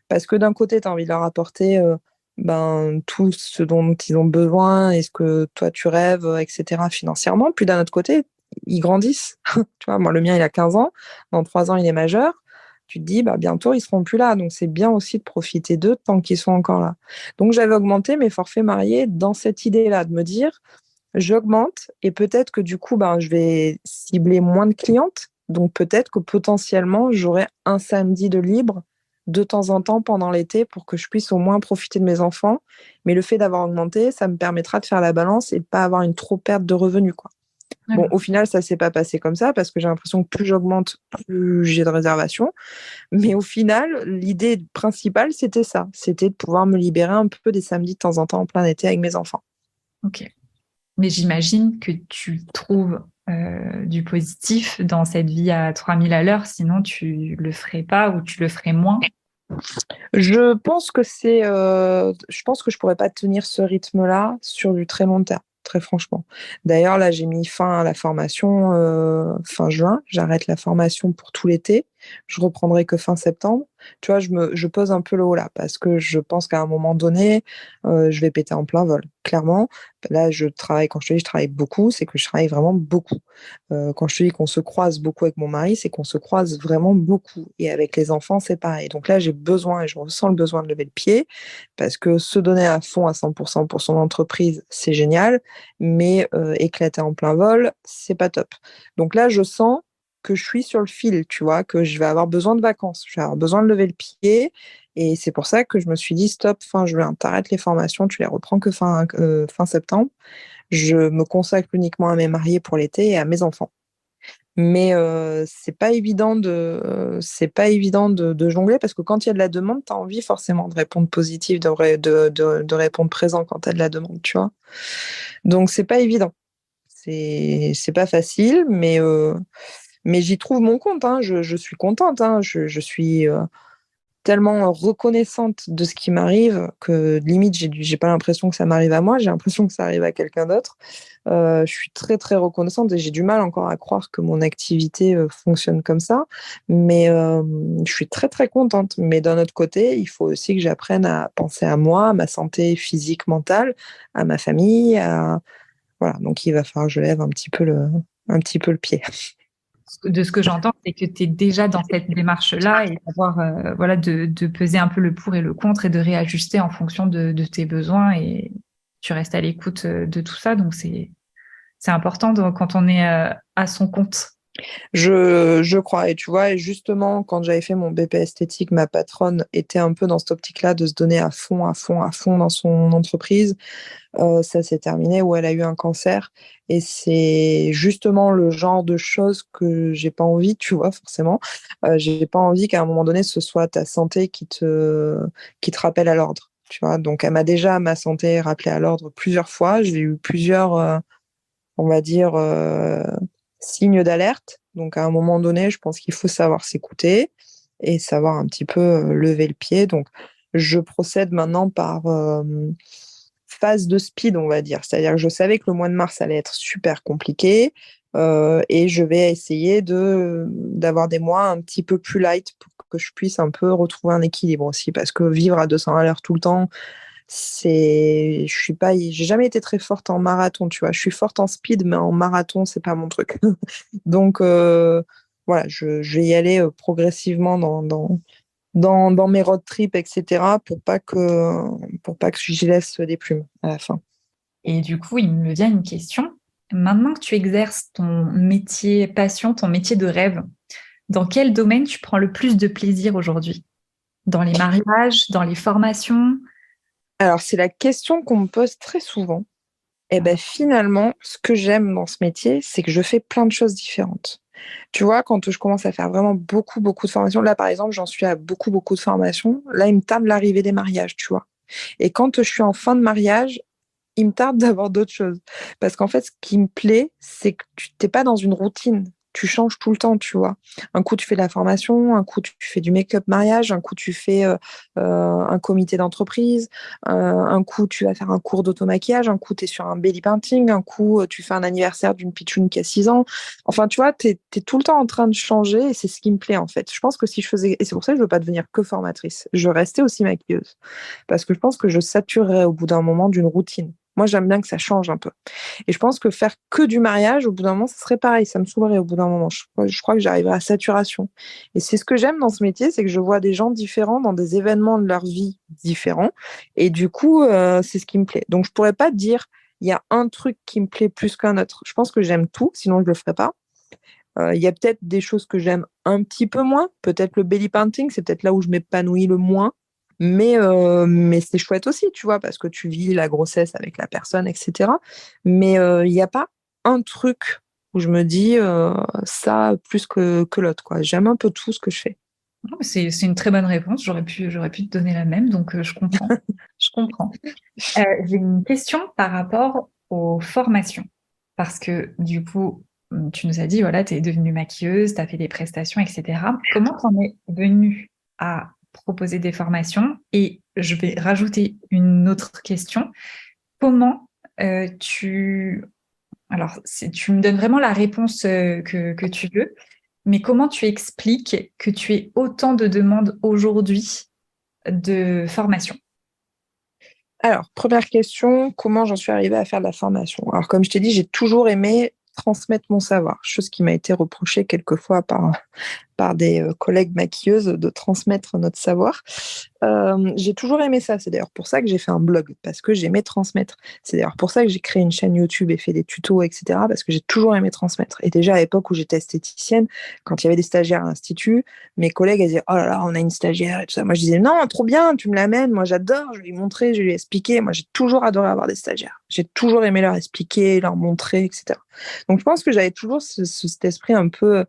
parce que d'un côté, tu as envie de leur apporter tout ce dont ils ont besoin et ce que toi tu rêves, etc. financièrement. Puis d'un autre côté, ils grandissent. Tu vois, moi, le mien, il a 15 ans. Dans 3 ans, il est majeur. Tu te dis, bah, bientôt, ils seront plus là. Donc, c'est bien aussi de profiter d'eux tant qu'ils sont encore là. Donc, j'avais augmenté mes forfaits mariés dans cette idée-là, de me dire, j'augmente et peut-être que du coup, ben, je vais cibler moins de clientes. Donc, peut-être que potentiellement, j'aurai un samedi de libre de temps en temps pendant l'été pour que je puisse au moins profiter de mes enfants. Mais le fait d'avoir augmenté, ça me permettra de faire la balance et de pas avoir une trop perte de revenus, quoi. Bon, D'accord. au final, ça s'est pas passé comme ça parce que j'ai l'impression que plus j'augmente, plus j'ai de réservations. Mais au final, l'idée principale, c'était ça. C'était de pouvoir me libérer un peu des samedis de temps en temps en plein été avec mes enfants. Ok. Mais j'imagine que tu trouves du positif dans cette vie à 3000 à l'heure, sinon tu le ferais pas ou tu le ferais moins. Je pense que je pourrais pas tenir ce rythme-là sur du très long terme, très franchement. D'ailleurs, là, j'ai mis fin à la formation fin juin. J'arrête la formation pour tout l'été. Je reprendrai que fin septembre. Tu vois, je pose un peu le haut là parce que je pense qu'à un moment donné, je vais péter en plein vol. Clairement, là, je travaille. Quand je te dis je travaille beaucoup, c'est que je travaille vraiment beaucoup. Quand je te dis qu'on se croise beaucoup avec mon mari, c'est qu'on se croise vraiment beaucoup. Et avec les enfants, c'est pareil. Donc là, j'ai besoin et je ressens le besoin de lever le pied parce que se donner à fond à 100% pour son entreprise, c'est génial, mais éclater en plein vol, c'est pas top. Donc là, je sens que je suis sur le fil, tu vois, que je vais avoir besoin de vacances, je vais avoir besoin de lever le pied. Et c'est pour ça que je me suis dit, stop, fin juin, t'arrêtes les formations, tu les reprends que fin septembre. Je me consacre uniquement à mes mariés pour l'été et à mes enfants. Mais c'est pas évident de jongler parce que quand il y a de la demande, tu as envie forcément de répondre positif, de répondre présent quand tu as de la demande, tu vois. Donc c'est pas évident. C'est pas facile, mais j'y trouve mon compte, hein. Je suis contente, hein. Je suis tellement reconnaissante de ce qui m'arrive que limite j'ai pas l'impression que ça m'arrive à moi, j'ai l'impression que ça arrive à quelqu'un d'autre. Je suis très très reconnaissante et j'ai du mal encore à croire que mon activité fonctionne comme ça, mais je suis très très contente. Mais d'un autre côté, il faut aussi que j'apprenne à penser à moi, à ma santé physique, mentale, à ma famille, voilà. Donc il va falloir que je lève un petit peu le pied. De ce que j'entends, c'est que tu es déjà dans cette démarche-là et d'avoir, voilà, de peser un peu le pour et le contre et de réajuster en fonction de tes besoins et tu restes à l'écoute de tout ça. Donc, c'est important quand on est à son compte. Je crois. Et tu vois, et justement, quand j'avais fait mon BP esthétique, ma patronne était un peu dans cette optique-là de se donner à fond, à fond, à fond dans son entreprise. Ça s'est terminé où elle a eu un cancer. Et c'est justement le genre de choses que j'ai pas envie, tu vois, forcément. J'ai pas envie qu'à un moment donné, ce soit ta santé qui te rappelle à l'ordre. Tu vois, donc elle m'a déjà, ma santé, rappelé à l'ordre plusieurs fois. J'ai eu plusieurs, on va dire, signes d'alerte. Donc, à un moment donné, je pense qu'il faut savoir s'écouter et savoir un petit peu lever le pied. Donc, je procède maintenant par phase de speed, on va dire. C'est-à-dire que je savais que le mois de mars allait être super compliqué et je vais essayer d'avoir des mois un petit peu plus light pour que je puisse un peu retrouver un équilibre aussi. Parce que vivre à 200 à l'heure tout le temps, j'ai jamais été très forte en marathon, tu vois. Je suis forte en speed, mais en marathon, c'est pas mon truc. Donc, voilà, je vais y aller progressivement dans mes road trips, etc., pour pas que j'y laisse des plumes à la fin. Et du coup, il me vient une question. Maintenant que tu exerces ton métier passion, ton métier de rêve, dans quel domaine tu prends le plus de plaisir aujourd'hui? Dans les mariages, dans les formations? Alors, c'est la question qu'on me pose très souvent. Et ben finalement, ce que j'aime dans ce métier, c'est que je fais plein de choses différentes. Tu vois, quand je commence à faire vraiment beaucoup, beaucoup de formations, là, par exemple, j'en suis à beaucoup, beaucoup de formations. Là, il me tarde l'arrivée des mariages, tu vois. Et quand je suis en fin de mariage, il me tarde d'avoir d'autres choses. Parce qu'en fait, ce qui me plaît, c'est que tu n'es pas dans une routine. Tu changes tout le temps, tu vois. Un coup, tu fais de la formation, un coup, tu fais du make-up mariage, un coup, tu fais un comité d'entreprise, un coup, tu vas faire un cours d'automaquillage, un coup, tu es sur un belly painting, un coup, tu fais un anniversaire d'une pitchoune qui a 6 ans. Enfin, tu vois, tu es tout le temps en train de changer et c'est ce qui me plaît, en fait. Je pense que si je faisais... Et c'est pour ça que je veux pas devenir que formatrice. Je veux rester aussi maquilleuse. Parce que je pense que je saturerais au bout d'un moment d'une routine. Moi, j'aime bien que ça change un peu. Et je pense que faire que du mariage, au bout d'un moment, ce serait pareil. Ça me saoulerait au bout d'un moment. Je crois que j'arriverai à saturation. Et c'est ce que j'aime dans ce métier, c'est que je vois des gens différents dans des événements de leur vie différents. Et du coup, c'est ce qui me plaît. Donc, je pourrais pas te dire, il y a un truc qui me plaît plus qu'un autre. Je pense que j'aime tout, sinon je le ferais pas. Il y a peut-être des choses que j'aime un petit peu moins. Peut-être le belly painting, c'est peut-être là où je m'épanouis le moins. Mais c'est chouette aussi, tu vois, parce que tu vis la grossesse avec la personne, etc. Mais il n'y a pas un truc où je me dis ça plus que l'autre, quoi. J'aime un peu tout ce que je fais. Non, mais c'est une très bonne réponse. J'aurais pu te donner la même, donc je comprends. Je comprends. J'ai une question par rapport aux formations. Parce que du coup, tu nous as dit, voilà, tu es devenue maquilleuse, tu as fait des prestations, etc. Comment t'en es venue à proposer des formations? Et je vais rajouter une autre question. Comment tu... Alors, tu me donnes vraiment la réponse que tu veux, mais comment tu expliques que tu aies autant de demandes aujourd'hui de formation? Alors, première question, comment j'en suis arrivée à faire de la formation? Alors, comme je t'ai dit, j'ai toujours aimé transmettre mon savoir, chose qui m'a été reprochée quelquefois par des collègues maquilleuses de transmettre notre savoir. J'ai toujours aimé ça. C'est d'ailleurs pour ça que j'ai fait un blog, parce que j'aimais transmettre. C'est d'ailleurs pour ça que j'ai créé une chaîne YouTube et fait des tutos, etc., parce que j'ai toujours aimé transmettre. Et déjà à l'époque où j'étais esthéticienne, quand il y avait des stagiaires à l'institut, mes collègues elles disaient, oh là là, on a une stagiaire et tout ça. Moi je disais, non, trop bien, tu me l'amènes, moi j'adore, je vais lui montrer, je vais lui expliquer. Moi j'ai toujours adoré avoir des stagiaires. J'ai toujours aimé leur expliquer, leur montrer, etc. Donc je pense que j'avais toujours cet esprit un peu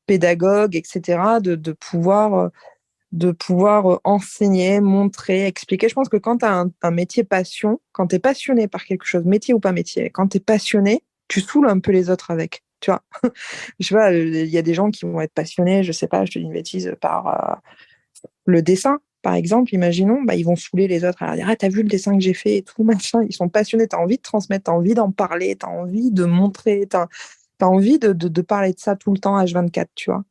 pédagogue, etc., de pouvoir enseigner, montrer, expliquer. Je pense que quand tu as un métier passion, quand tu es passionné par quelque chose, métier ou pas métier, quand tu es passionné, tu saoules un peu les autres avec. Tu vois, je sais pas, il y a des gens qui vont être passionnés, je sais pas, je te dis une bêtise, par le dessin, par exemple, imaginons, bah, ils vont saouler les autres à leur dire, ah, t'as vu le dessin que j'ai fait et tout, machin. Ils sont passionnés, t'as envie de transmettre, t'as envie d'en parler, t'as envie de montrer, t'as envie de parler de ça tout le temps, H24, tu vois.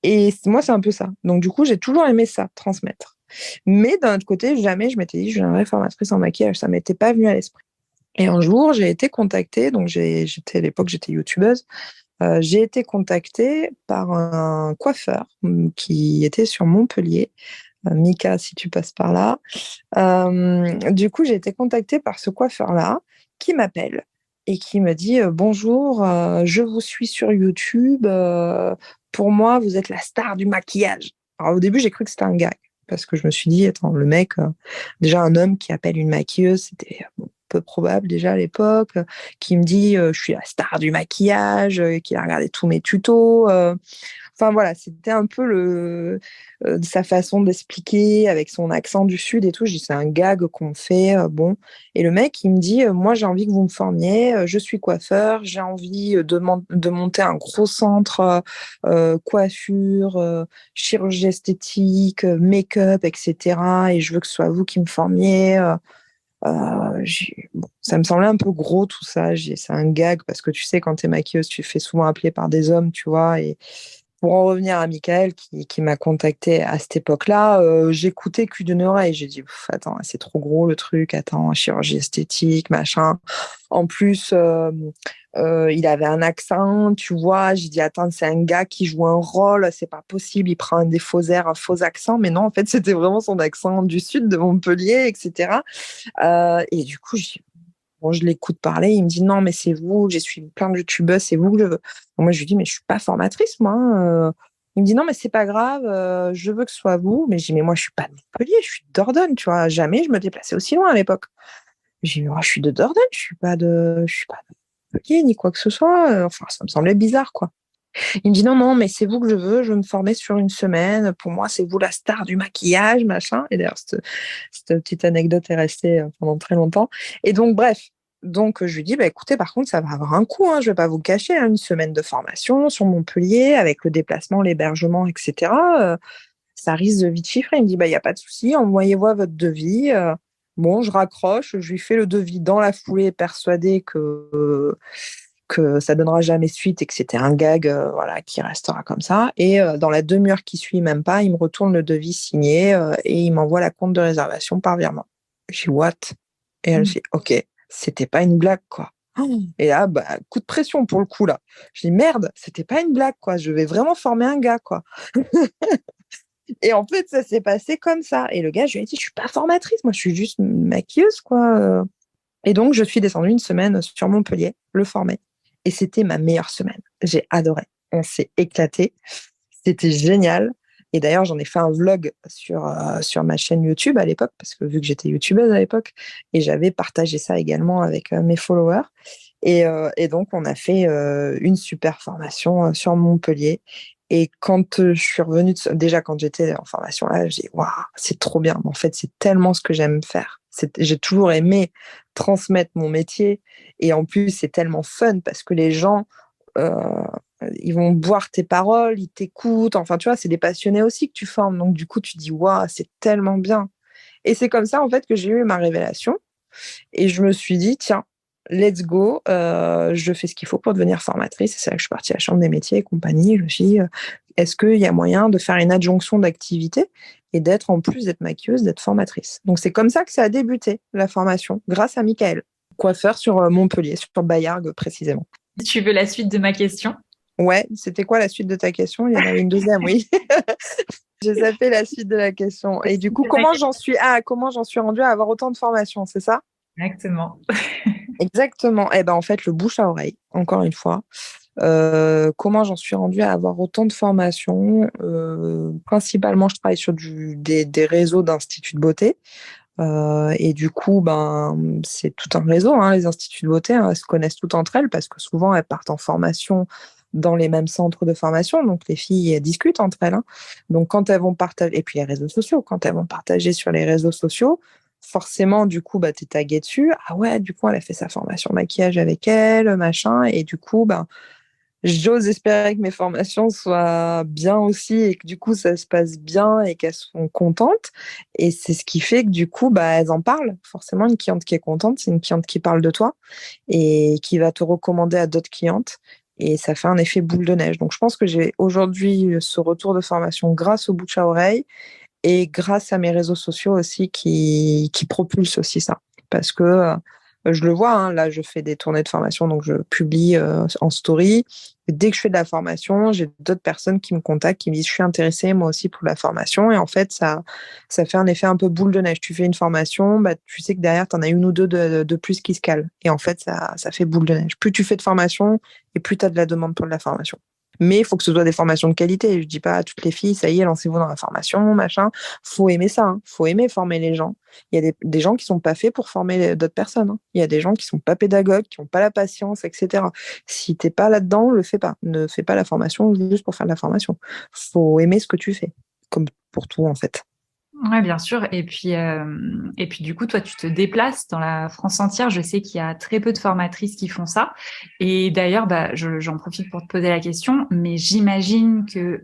Et moi, c'est un peu ça. Donc, du coup, j'ai toujours aimé ça, transmettre. Mais d'un autre côté, jamais je m'étais dit, je deviendrai formatrice en maquillage. Ça m'était pas venu à l'esprit. Et un jour, j'ai été contactée, donc j'étais à l'époque, j'étais youtubeuse. J'ai été contactée par un coiffeur qui était sur Montpellier. Mika, si tu passes par là. Du coup, j'ai été contactée par ce coiffeur-là qui m'appelle et qui me dit bonjour, je vous suis sur YouTube. Pour moi, vous êtes la star du maquillage. Alors, au début, j'ai cru que c'était un gag parce que je me suis dit, attends, le mec, déjà un homme qui appelle une maquilleuse, c'était peu probable déjà à l'époque, qui me dit je suis la star du maquillage, qu'il a regardé tous mes tutos. Enfin voilà, c'était un peu sa façon d'expliquer avec son accent du sud et tout. Je dis c'est un gag qu'on fait, bon. Et le mec, il me dit moi j'ai envie que vous me formiez, je suis coiffeur, j'ai envie de monter un gros centre coiffure, chirurgie esthétique, make-up, etc. Et je veux que ce soit vous qui me formiez. Bon, ça me semblait un peu gros tout ça. C'est un gag parce que tu sais, quand tu es maquilleuse, tu fais souvent appeler par des hommes, tu vois. Et pour en revenir à Michael qui m'a contacté à cette époque-là, j'écoutais cul d'une oreille. J'ai dit, attends, c'est trop gros le truc, attends, chirurgie esthétique, machin. En plus, il avait un accent, tu vois. J'ai dit, attends, c'est un gars qui joue un rôle, c'est pas possible, il prend des faux airs, un faux accent. Mais non, en fait, c'était vraiment son accent du sud de Montpellier, etc. Et du coup, bon, je l'écoute parler, il me dit non, mais c'est vous, j'ai suivi plein de youtubeuses, c'est vous que je veux. Donc moi, je lui dis, mais je suis pas formatrice, moi, hein. Il me dit non, mais c'est pas grave, je veux que ce soit vous. Mais je dis, mais moi, je suis pas de Montpellier, je suis de Dordogne, tu vois. Jamais je me déplaçais aussi loin à l'époque. J'ai dit, moi, je suis de Dordogne, je suis pas de Montpellier, ni quoi que ce soit. Enfin, ça me semblait bizarre, quoi. Il me dit non, non, mais c'est vous que je veux me former sur une semaine. Pour moi, c'est vous la star du maquillage, machin. Et d'ailleurs, cette petite anecdote est restée pendant très longtemps. Et donc, bref. Donc, je lui dis, bah, écoutez, par contre, ça va avoir un coût, hein, je ne vais pas vous cacher, hein, une semaine de formation sur Montpellier avec le déplacement, l'hébergement, etc. Ça risque de vite chiffrer. Il me dit, bah, il n'y a pas de souci, envoyez-moi votre devis. Bon, je raccroche, je lui fais le devis dans la foulée, persuadé que ça donnera jamais suite et que c'était un gag voilà, qui restera comme ça. Et dans la demi-heure qui suit, même pas, il me retourne le devis signé et il m'envoie la compte de réservation par virement. Je dis, what? Et elle dit, ok, c'était pas une blague, quoi. Et là, bah, coup de pression pour le coup, là. Je dis, merde, c'était pas une blague, quoi. Je vais vraiment former un gars, quoi. Et en fait, ça s'est passé comme ça. Et le gars, je lui ai dit, je suis pas formatrice, moi, je suis juste maquilleuse, quoi. Et donc, je suis descendue une semaine sur Montpellier, le former. Et c'était ma meilleure semaine. J'ai adoré. On s'est éclaté. C'était génial. Et d'ailleurs, j'en ai fait un vlog sur ma chaîne YouTube à l'époque, parce que vu que j'étais youtubeuse à l'époque, et j'avais partagé ça également avec mes followers. Et donc, on a fait une super formation sur Montpellier. Et quand je suis revenue, déjà quand j'étais en formation là, j'ai dit, waouh, c'est trop bien. En fait, c'est tellement ce que j'aime faire. J'ai toujours aimé transmettre mon métier. Et en plus, c'est tellement fun parce que les gens, euh, ils vont boire tes paroles, ils t'écoutent. Enfin, tu vois, c'est des passionnés aussi que tu formes. Donc, du coup, tu dis, waouh, c'est tellement bien. Et c'est comme ça, en fait, que j'ai eu ma révélation. Et je me suis dit, tiens, let's go, je fais ce qu'il faut pour devenir formatrice. Et c'est là que je suis partie à la Chambre des métiers et compagnie. Je me suis dit, est-ce qu'il y a moyen de faire une adjonction d'activité et d'être, en plus d'être maquilleuse, d'être formatrice. Donc c'est comme ça que ça a débuté, la formation, grâce à Michael, coiffeur sur Montpellier, sur Bayargues précisément. Tu veux la suite de ma question? Ouais, c'était quoi la suite de ta question? Il y en avait une deuxième, oui. J'ai zappé la suite de la question. Et du coup, comment j'en suis rendue à avoir autant de formations, c'est ça? Exactement. Exactement. Eh ben, en fait, le bouche à oreille, encore une fois. Comment j'en suis rendue à avoir autant de formations? Principalement, je travaille sur des réseaux d'instituts de beauté. Et du coup, ben, c'est tout un réseau, hein, les instituts de beauté, hein, elles se connaissent toutes entre elles parce que souvent, elles partent en formation dans les mêmes centres de formation. Donc, les filles, elles discutent entre elles, hein. Donc, quand elles vont partager, et puis les réseaux sociaux, quand elles vont partager sur les réseaux sociaux, forcément, du coup, bah, t'es tagué dessus. Ah ouais, du coup, elle a fait sa formation maquillage avec elle, machin. Et du coup, ben, j'ose espérer que mes formations soient bien aussi et que du coup ça se passe bien et qu'elles sont contentes. Et c'est ce qui fait que du coup, bah, elles en parlent. Forcément, une cliente qui est contente, c'est une cliente qui parle de toi et qui va te recommander à d'autres clientes. Et ça fait un effet boule de neige. Donc je pense que j'ai aujourd'hui ce retour de formation grâce au bouche à oreille et grâce à mes réseaux sociaux aussi qui propulsent aussi ça. Parce que je le vois, hein, là je fais des tournées de formation, donc je publie en story. Et dès que je fais de la formation, j'ai d'autres personnes qui me contactent, qui me disent je suis intéressée moi aussi pour la formation. Et en fait, ça fait un effet un peu boule de neige. Tu fais une formation, bah, tu sais que derrière, tu en as une ou deux de plus qui se calent. Et en fait, ça fait boule de neige. Plus tu fais de formation et plus tu as de la demande pour de la formation. Mais il faut que ce soit des formations de qualité. Je dis pas à toutes les filles, ça y est, lancez-vous dans la formation, machin. Faut aimer ça, hein. Faut aimer former les gens. Il y a des gens qui sont pas faits pour former d'autres personnes, hein. Il y a des gens qui sont pas pédagogues, qui ont pas la patience, etc. Si t'es pas là-dedans, le fais pas. Ne fais pas la formation juste pour faire de la formation. Faut aimer ce que tu fais, comme pour tout en fait. Ouais, bien sûr. Et puis du coup, toi, tu te déplaces dans la France entière. Je sais qu'il y a très peu de formatrices qui font ça. Et d'ailleurs, bah, j'en profite pour te poser la question, mais j'imagine que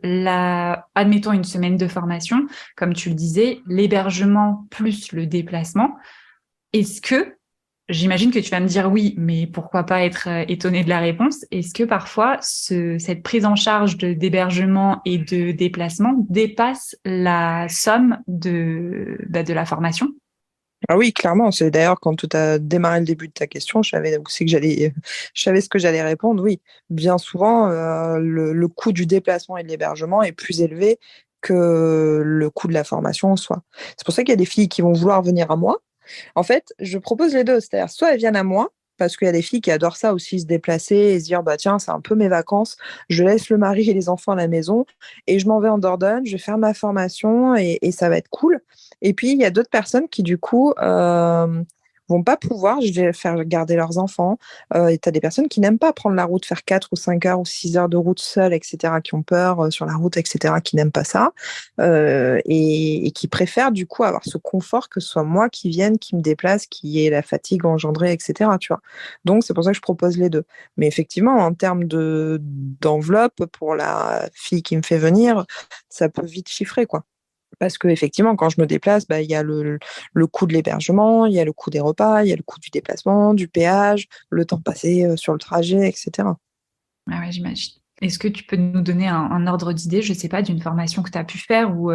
admettons une semaine de formation, comme tu le disais, l'hébergement plus le déplacement, est-ce que j'imagine que tu vas me dire oui, mais pourquoi pas être étonné de la réponse? Est-ce que parfois cette prise en charge d'hébergement et de déplacement dépasse la somme de la formation? Ah oui, clairement. C'est d'ailleurs quand tu as démarré le début de ta question, je savais aussi que je savais ce que j'allais répondre. Oui, bien souvent, le coût du déplacement et de l'hébergement est plus élevé que le coût de la formation en soi. C'est pour ça qu'il y a des filles qui vont vouloir venir à moi. En fait, je propose les deux. C'est-à-dire, soit elles viennent à moi, parce qu'il y a des filles qui adorent ça aussi, se déplacer et se dire, bah tiens, c'est un peu mes vacances, je laisse le mari et les enfants à la maison et je m'en vais en Dordogne, je vais faire ma formation et ça va être cool. Et puis, il y a d'autres personnes qui, du coup, vont pas pouvoir faire garder leurs enfants. Et tu as des personnes qui n'aiment pas prendre la route, faire 4 ou 5 heures ou 6 heures de route seules, etc., qui ont peur sur la route, etc., qui n'aiment pas ça, et qui préfèrent du coup avoir ce confort que ce soit moi qui vienne, qui me déplace, qui ait la fatigue engendrée, etc., tu vois. Donc, c'est pour ça que je propose les deux. Mais effectivement, en termes d'enveloppe pour la fille qui me fait venir, ça peut vite chiffrer, quoi. Parce que effectivement, quand je me déplace, bah, il y a le coût de l'hébergement, il y a le coût des repas, il y a le coût du déplacement, du péage, le temps passé sur le trajet, etc. Ah ouais, j'imagine. Est-ce que tu peux nous donner un ordre d'idée, je sais pas, d'une formation que tu as pu faire ou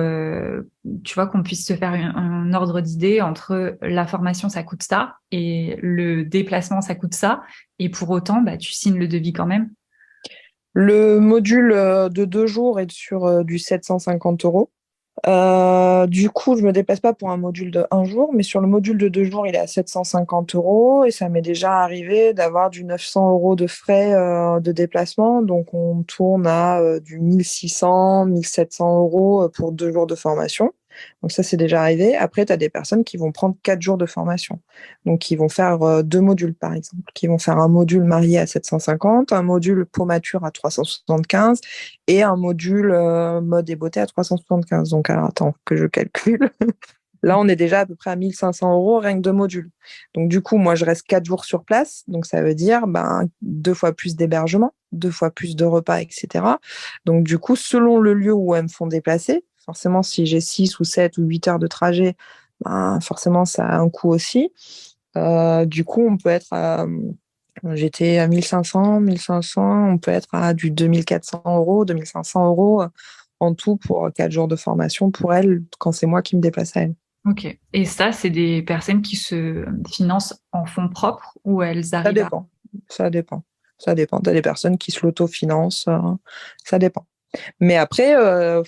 tu vois qu'on puisse se faire un ordre d'idée entre la formation ça coûte ça et le déplacement ça coûte ça et pour autant bah, tu signes le devis quand même? Le module de 2 jours est sur du 750 euros. Du coup, je me déplace pas pour un module de 1 jour, mais sur le module de 2 jours, il est à 750 euros et ça m'est déjà arrivé d'avoir du 900 euros de frais de déplacement. Donc, on tourne à du 1600, 1700 euros pour 2 jours de formation. Donc, ça, c'est déjà arrivé. Après, tu as des personnes qui vont prendre 4 jours de formation. Donc, qui vont faire 2 modules, par exemple, qui vont faire un module marié à 750, un module peau mature à 375 et un module mode et beauté à 375. Donc, alors, attends que je calcule. Là, on est déjà à peu près à 1500 euros rien que 2 modules. Donc, du coup, moi, je reste 4 jours sur place. Donc, ça veut dire 2 fois plus d'hébergement, 2 fois plus de repas, etc. Donc, du coup, selon le lieu où elles me font déplacer, forcément, si j'ai 6 ou 7 ou 8 heures de trajet, forcément, ça a un coût aussi. Du coup, on peut être à j'étais à 1500, 1500, on peut être à du 2400 euros, 2500 euros en tout pour 4 jours de formation pour elle quand c'est moi qui me déplace à elle. Ok. Et ça, c'est des personnes qui se financent en fonds propres ou elles Ça arrivent à... dépend, ça dépend, ça dépend. T'as des personnes qui se l'autofinancent, ça dépend. Mais après,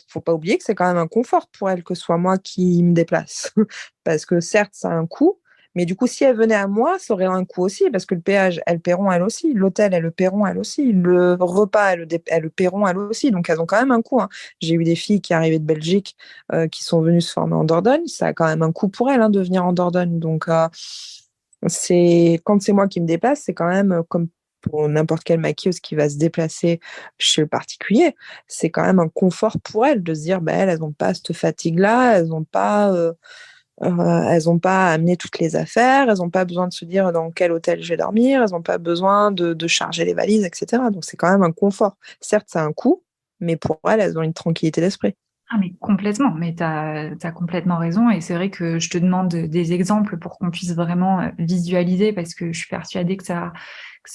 faut pas oublier que c'est quand même un confort pour elle que ce soit moi qui me déplace. Parce que certes, ça a un coût, mais du coup, si elle venait à moi, ça aurait un coût aussi, parce que le péage, elles le paieront elles aussi. L'hôtel, elles le paieront elles aussi. Le repas, elles le paieront elles aussi. Donc, elles ont quand même un coût, hein. J'ai eu des filles qui arrivaient de Belgique, qui sont venues se former en Dordogne. Ça a quand même un coût pour elles, hein, de venir en Dordogne. Donc, quand c'est moi qui me déplace, c'est quand même comme pour n'importe quelle maquilleuse qui va se déplacer chez le particulier, c'est quand même un confort pour elles de se dire, bah, elles n'ont pas cette fatigue-là, elles n'ont pas à amener toutes les affaires, elles n'ont pas besoin de se dire dans quel hôtel je vais dormir, elles n'ont pas besoin de charger les valises, etc. Donc c'est quand même un confort. Certes, ça a un coût, mais pour elles, elles ont une tranquillité d'esprit. Ah mais complètement, mais t'as complètement raison et c'est vrai que je te demande des exemples pour qu'on puisse vraiment visualiser parce que je suis persuadée que ça que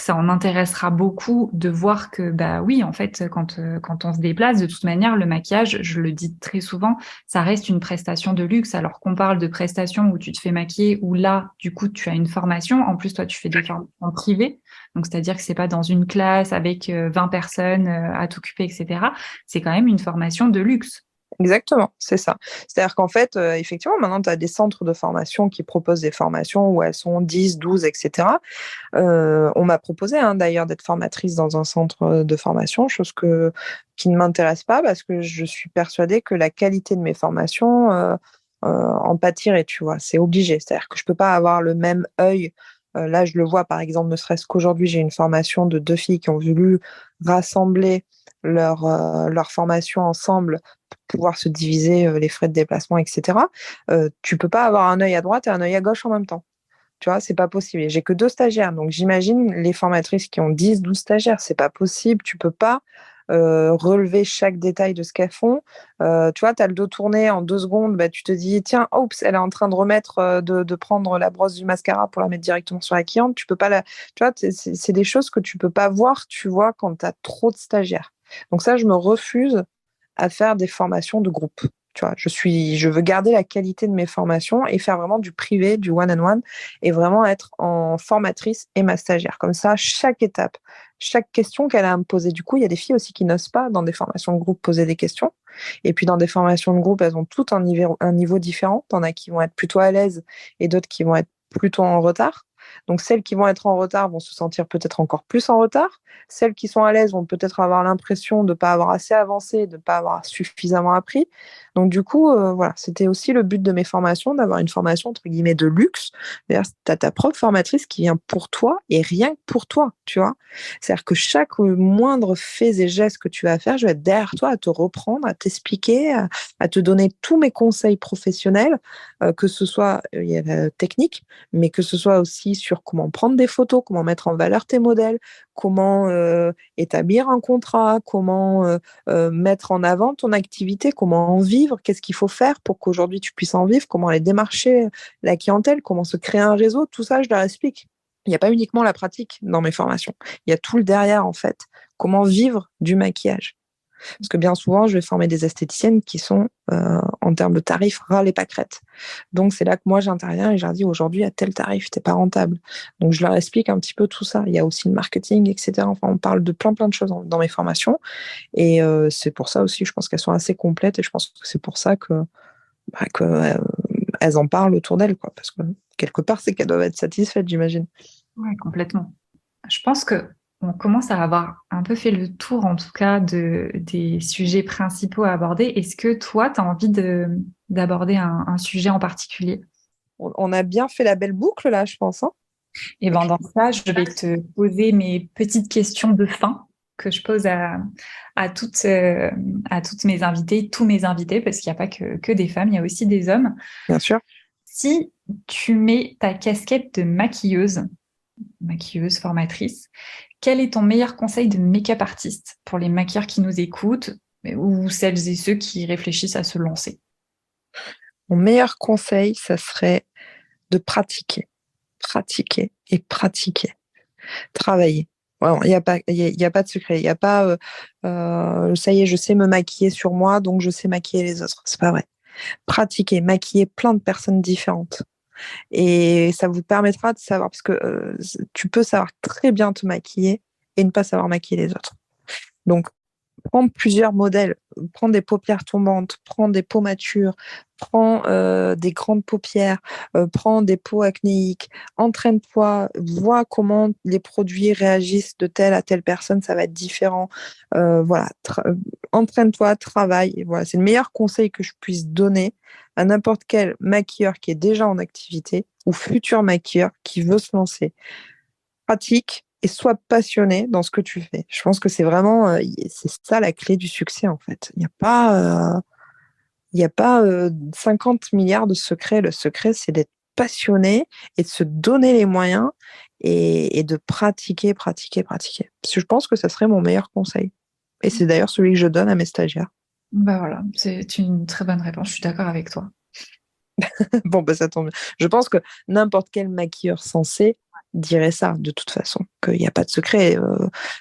ça en intéressera beaucoup de voir que bah oui en fait quand on se déplace de toute manière le maquillage je le dis très souvent ça reste une prestation de luxe alors qu'on parle de prestation où tu te fais maquiller où là du coup tu as une formation en plus toi tu fais des formations privées donc c'est-à-dire que c'est pas dans une classe avec 20 personnes à t'occuper etc c'est quand même une formation de luxe. Exactement, c'est ça. C'est-à-dire qu'en fait, effectivement, maintenant, tu as des centres de formation qui proposent des formations où elles sont 10, 12, etc. On m'a proposé, hein, d'ailleurs, d'être formatrice dans un centre de formation, chose qui ne m'intéresse pas parce que je suis persuadée que la qualité de mes formations en pâtirait, tu vois. C'est obligé. C'est-à-dire que je ne peux pas avoir le même œil. Là, je le vois, par exemple, ne serait-ce qu'aujourd'hui, j'ai une formation de 2 filles qui ont voulu rassembler leur formation ensemble pour pouvoir se diviser les frais de déplacement, etc. Tu peux pas avoir un œil à droite et un œil à gauche en même temps. Tu vois, c'est pas possible. Et j'ai que 2 stagiaires. Donc, j'imagine les formatrices qui ont 10, 12 stagiaires. C'est pas possible. Tu peux pas relever chaque détail de ce qu'elles font. Tu vois, tu as le dos tourné en 2 secondes. Bah, tu te dis, tiens, oups, elle est en train de remettre, de prendre la brosse du mascara pour la mettre directement sur la cliente. Tu peux pas la. Tu vois, c'est des choses que tu peux pas voir, tu vois, quand tu as trop de stagiaires. Donc, ça, je me refuse à faire des formations de groupe. Tu vois, je veux garder la qualité de mes formations et faire vraiment du privé, du one-on-one, et vraiment être en formatrice et ma stagiaire. Comme ça, chaque étape, chaque question qu'elle a à me poser. Du coup, il y a des filles aussi qui n'osent pas dans des formations de groupe poser des questions. Et puis dans des formations de groupe, elles ont toutes un niveau différent. T'en as qui vont être plutôt à l'aise et d'autres qui vont être plutôt en retard. Donc, celles qui vont être en retard vont se sentir peut-être encore plus en retard. Celles qui sont à l'aise vont peut-être avoir l'impression de ne pas avoir assez avancé, de ne pas avoir suffisamment appris. Donc, du coup, voilà, c'était aussi le but de mes formations, d'avoir une formation, entre guillemets, de luxe. C'est-à-dire, tu as ta propre formatrice qui vient pour toi et rien que pour toi, tu vois. C'est-à-dire que chaque moindre fait et geste que tu vas faire, je vais être derrière toi à te reprendre, à t'expliquer, à te donner tous mes conseils professionnels, que ce soit technique, mais que ce soit aussi sur comment prendre des photos, comment mettre en valeur tes modèles, comment établir un contrat, comment mettre en avant ton activité, comment en vivre, qu'est-ce qu'il faut faire pour qu'aujourd'hui tu puisses en vivre, comment aller démarcher la clientèle, comment se créer un réseau, tout ça, je leur explique. Il n'y a pas uniquement la pratique dans mes formations, il y a tout le derrière en fait. Comment vivre du maquillage. Parce que bien souvent, je vais former des esthéticiennes qui sont, en termes de tarifs, ras les pâquerettes. Donc, c'est là que moi, j'interviens et je leur dis, aujourd'hui, à tel tarif, t'es pas rentable. Donc, je leur explique un petit peu tout ça. Il y a aussi le marketing, etc. Enfin, on parle de plein de choses dans mes formations. Et c'est pour ça aussi, je pense qu'elles sont assez complètes et je pense que c'est pour ça elles en parlent autour d'elles, quoi. Parce que quelque part, c'est qu'elles doivent être satisfaites, j'imagine. Ouais, complètement. Je pense que on commence à avoir un peu fait le tour, en tout cas, des sujets principaux à aborder. Est-ce que toi, tu as envie d'aborder un sujet en particulier? On a bien fait la belle boucle, là, je pense, hein. Et ben dans ça, je vais te poser mes petites questions de fin que je pose à toutes mes invités, tous mes invités, parce qu'il n'y a pas que des femmes, il y a aussi des hommes. Bien sûr. Si tu mets ta casquette de maquilleuse, formatrice, quel est ton meilleur conseil de make-up artiste pour les maquilleurs qui nous écoutent ou celles et ceux qui réfléchissent à se lancer? Mon meilleur conseil, ça serait de pratiquer, pratiquer et pratiquer. Travailler. Vraiment, il y a pas de secret. Il n'y a pas, ça y est, je sais me maquiller sur moi, donc je sais maquiller les autres. C'est pas vrai. Pratiquer, maquiller plein de personnes différentes. Et ça vous permettra de savoir, parce que tu peux savoir très bien te maquiller et ne pas savoir maquiller les autres. Donc, prends plusieurs modèles, prends des paupières tombantes, prends des peaux matures, prends des grandes paupières, prends des peaux acnéiques, entraîne-toi, vois comment les produits réagissent de telle à telle personne, ça va être différent. Voilà, entraîne-toi, travaille. Et voilà, c'est le meilleur conseil que je puisse donner à n'importe quel maquilleur qui est déjà en activité ou futur maquilleur qui veut se lancer. Pratique et sois passionné dans ce que tu fais. Je pense que c'est vraiment, c'est ça la clé du succès en fait. Il y a pas 50 milliards de secrets. Le secret, c'est d'être passionné et de se donner les moyens et de pratiquer, pratiquer, pratiquer. Parce que je pense que ça serait mon meilleur conseil. Et c'est d'ailleurs celui que je donne à mes stagiaires. Bah voilà, c'est une très bonne réponse, je suis d'accord avec toi. Bon, bah, ça tombe bien. Je pense que n'importe quel maquilleur sensé dirait ça, de toute façon, qu'il n'y a pas de secret.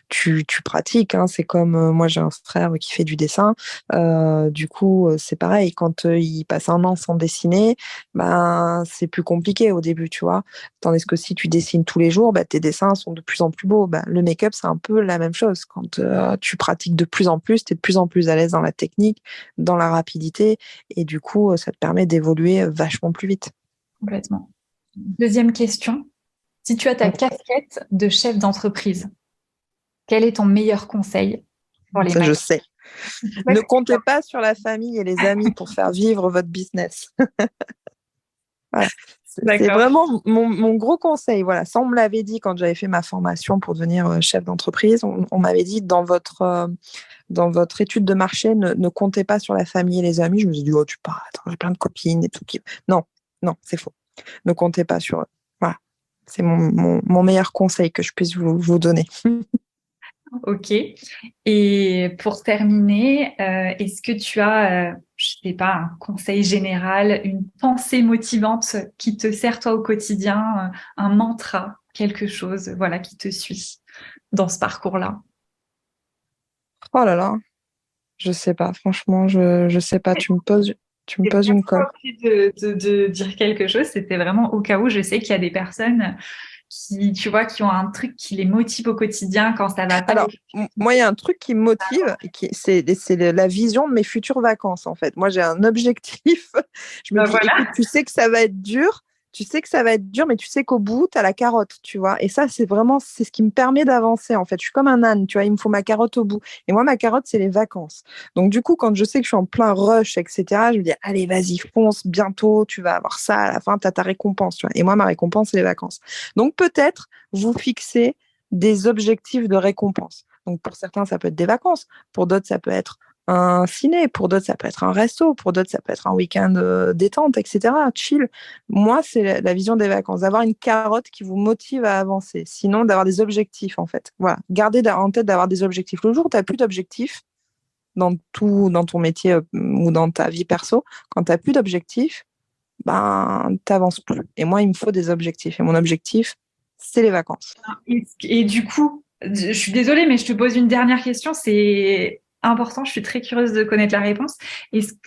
Tu pratiques, hein, c'est comme moi, j'ai un frère qui fait du dessin. Du coup, c'est pareil, quand il passe un an sans dessiner, ben, c'est plus compliqué au début, tu vois. Tandis que si tu dessines tous les jours, bah, tes dessins sont de plus en plus beaux. Ben, le make-up, c'est un peu la même chose. Quand tu pratiques de plus en plus, tu es de plus en plus à l'aise dans la technique, dans la rapidité, et du coup, ça te permet d'évoluer vachement plus vite. Complètement. Deuxième question. Si tu as ta casquette de chef d'entreprise, quel est ton meilleur conseil pour les Ça, je maquilleurs? sais. Ne comptez pas sur la famille et les amis pour faire vivre votre business. Voilà. C'est D'accord. vraiment mon gros conseil. Voilà. Ça, on me l'avait dit quand j'avais fait ma formation pour devenir chef d'entreprise. On m'avait dit dans votre étude de marché, ne comptez pas sur la famille et les amis. Je me suis dit, oh, tu pars, attends, j'ai plein de copines et tout. Non, non, c'est faux. Ne comptez pas sur eux. Voilà. C'est mon meilleur conseil que je puisse vous donner. Ok. Et pour terminer, est-ce que tu as, je sais pas, un conseil général, une pensée motivante qui te sert toi au quotidien, un mantra, quelque chose, voilà, qui te suit dans ce parcours-là? Oh là là, je sais pas. Franchement, je sais pas. Tu me C'est poses pas une colle. obligé de dire quelque chose, c'était vraiment au cas où. Je sais qu'il y a des personnes qui, tu vois, qui ont un truc qui les motive au quotidien quand ça va pas. Alors, moi, il y a un truc qui me motive, c'est la vision de mes futures vacances, en fait. Moi, j'ai un objectif. Je me dis, Voilà. écoute, tu sais que ça va être dur, Tu sais que ça va être dur, mais tu sais qu'au bout, tu as la carotte, tu vois. Et ça, c'est ce qui me permet d'avancer, en fait. Je suis comme un âne, tu vois, il me faut ma carotte au bout. Et moi, ma carotte, c'est les vacances. Donc, du coup, quand je sais que je suis en plein rush, etc., je me dis, allez, vas-y, fonce, bientôt, tu vas avoir ça, à la fin, tu as ta récompense, tu vois. Et moi, ma récompense, c'est les vacances. Donc, peut-être vous fixez des objectifs de récompense. Donc, pour certains, ça peut être des vacances. Pour d'autres, ça peut être un ciné. Pour d'autres, ça peut être un resto. Pour d'autres, ça peut être un week-end détente, etc. Chill. Moi, c'est la vision des vacances. D'avoir une carotte qui vous motive à avancer. Sinon, d'avoir des objectifs, en fait. Voilà. Gardez en tête d'avoir des objectifs. Le jour où tu n'as plus d'objectifs dans ton métier ou dans ta vie perso, quand tu n'as plus d'objectifs, ben, tu n'avances plus. Et moi, il me faut des objectifs. Et mon objectif, c'est les vacances. Et du coup, je suis désolée, mais je te pose une dernière question. C'est important. Je suis très curieuse de connaître la réponse.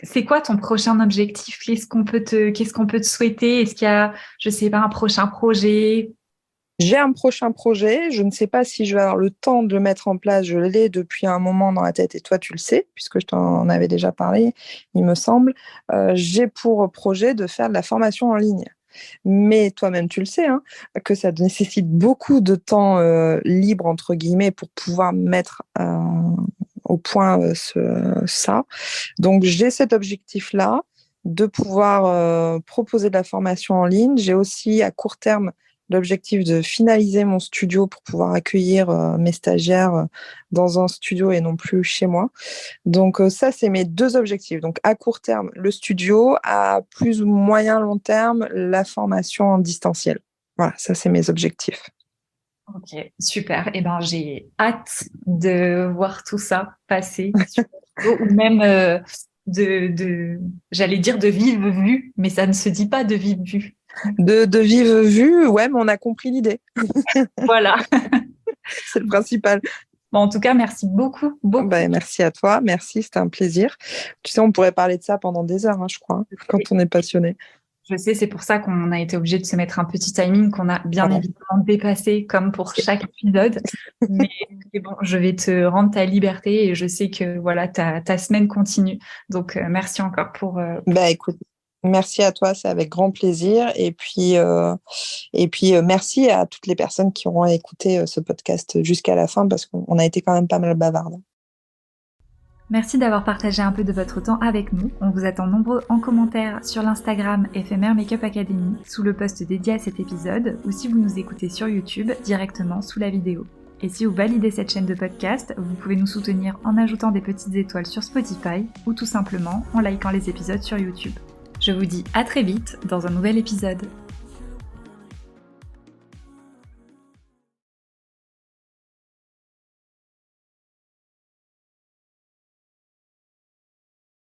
C'est quoi ton prochain objectif? Qu'est-ce qu'on peut te souhaiter? Est-ce qu'il y a, je sais pas, un prochain projet? J'ai un prochain projet. Je ne sais pas si je vais avoir le temps de le mettre en place. Je l'ai depuis un moment dans la tête et toi, tu le sais, puisque je t'en avais déjà parlé, il me semble. J'ai pour projet de faire de la formation en ligne. Mais toi-même, tu le sais, hein, que ça nécessite beaucoup de temps libre, entre guillemets, pour pouvoir mettre au point ça. Donc, j'ai cet objectif-là de pouvoir proposer de la formation en ligne. J'ai aussi, à court terme, l'objectif de finaliser mon studio pour pouvoir accueillir mes stagiaires dans un studio et non plus chez moi. Donc ça, c'est mes deux objectifs. Donc à court terme, le studio, à plus ou moyen long terme, la formation en distanciel. Voilà, ça, c'est mes objectifs. Ok, super. Eh ben, j'ai hâte de voir tout ça passer sur le studio, ou même j'allais dire de vive vue, mais ça ne se dit pas de vive vue. De vive vue, ouais, mais on a compris l'idée. Voilà. C'est le principal. Bon, en tout cas, merci beaucoup, beaucoup. Ben, merci à toi, merci, c'était un plaisir. Tu sais, on pourrait parler de ça pendant des heures, hein, je crois, quand on est passionné. Je sais, c'est pour ça qu'on a été obligé de se mettre un petit timing qu'on a bien Voilà. évidemment dépassé comme pour chaque épisode. Mais bon, je vais te rendre ta liberté et je sais que voilà, ta semaine continue. Donc, merci encore Ben, écoute, merci à toi, c'est avec grand plaisir. Et puis merci à toutes les personnes qui auront écouté ce podcast jusqu'à la fin parce qu'on a été quand même pas mal bavardes. Merci d'avoir partagé un peu de votre temps avec nous. On vous attend nombreux en commentaire sur l'Instagram Éphémère Makeup Academy sous le post dédié à cet épisode ou si vous nous écoutez sur YouTube directement sous la vidéo. Et si vous validez cette chaîne de podcast, vous pouvez nous soutenir en ajoutant des petites étoiles sur Spotify ou tout simplement en likant les épisodes sur YouTube. Je vous dis à très vite dans un nouvel épisode.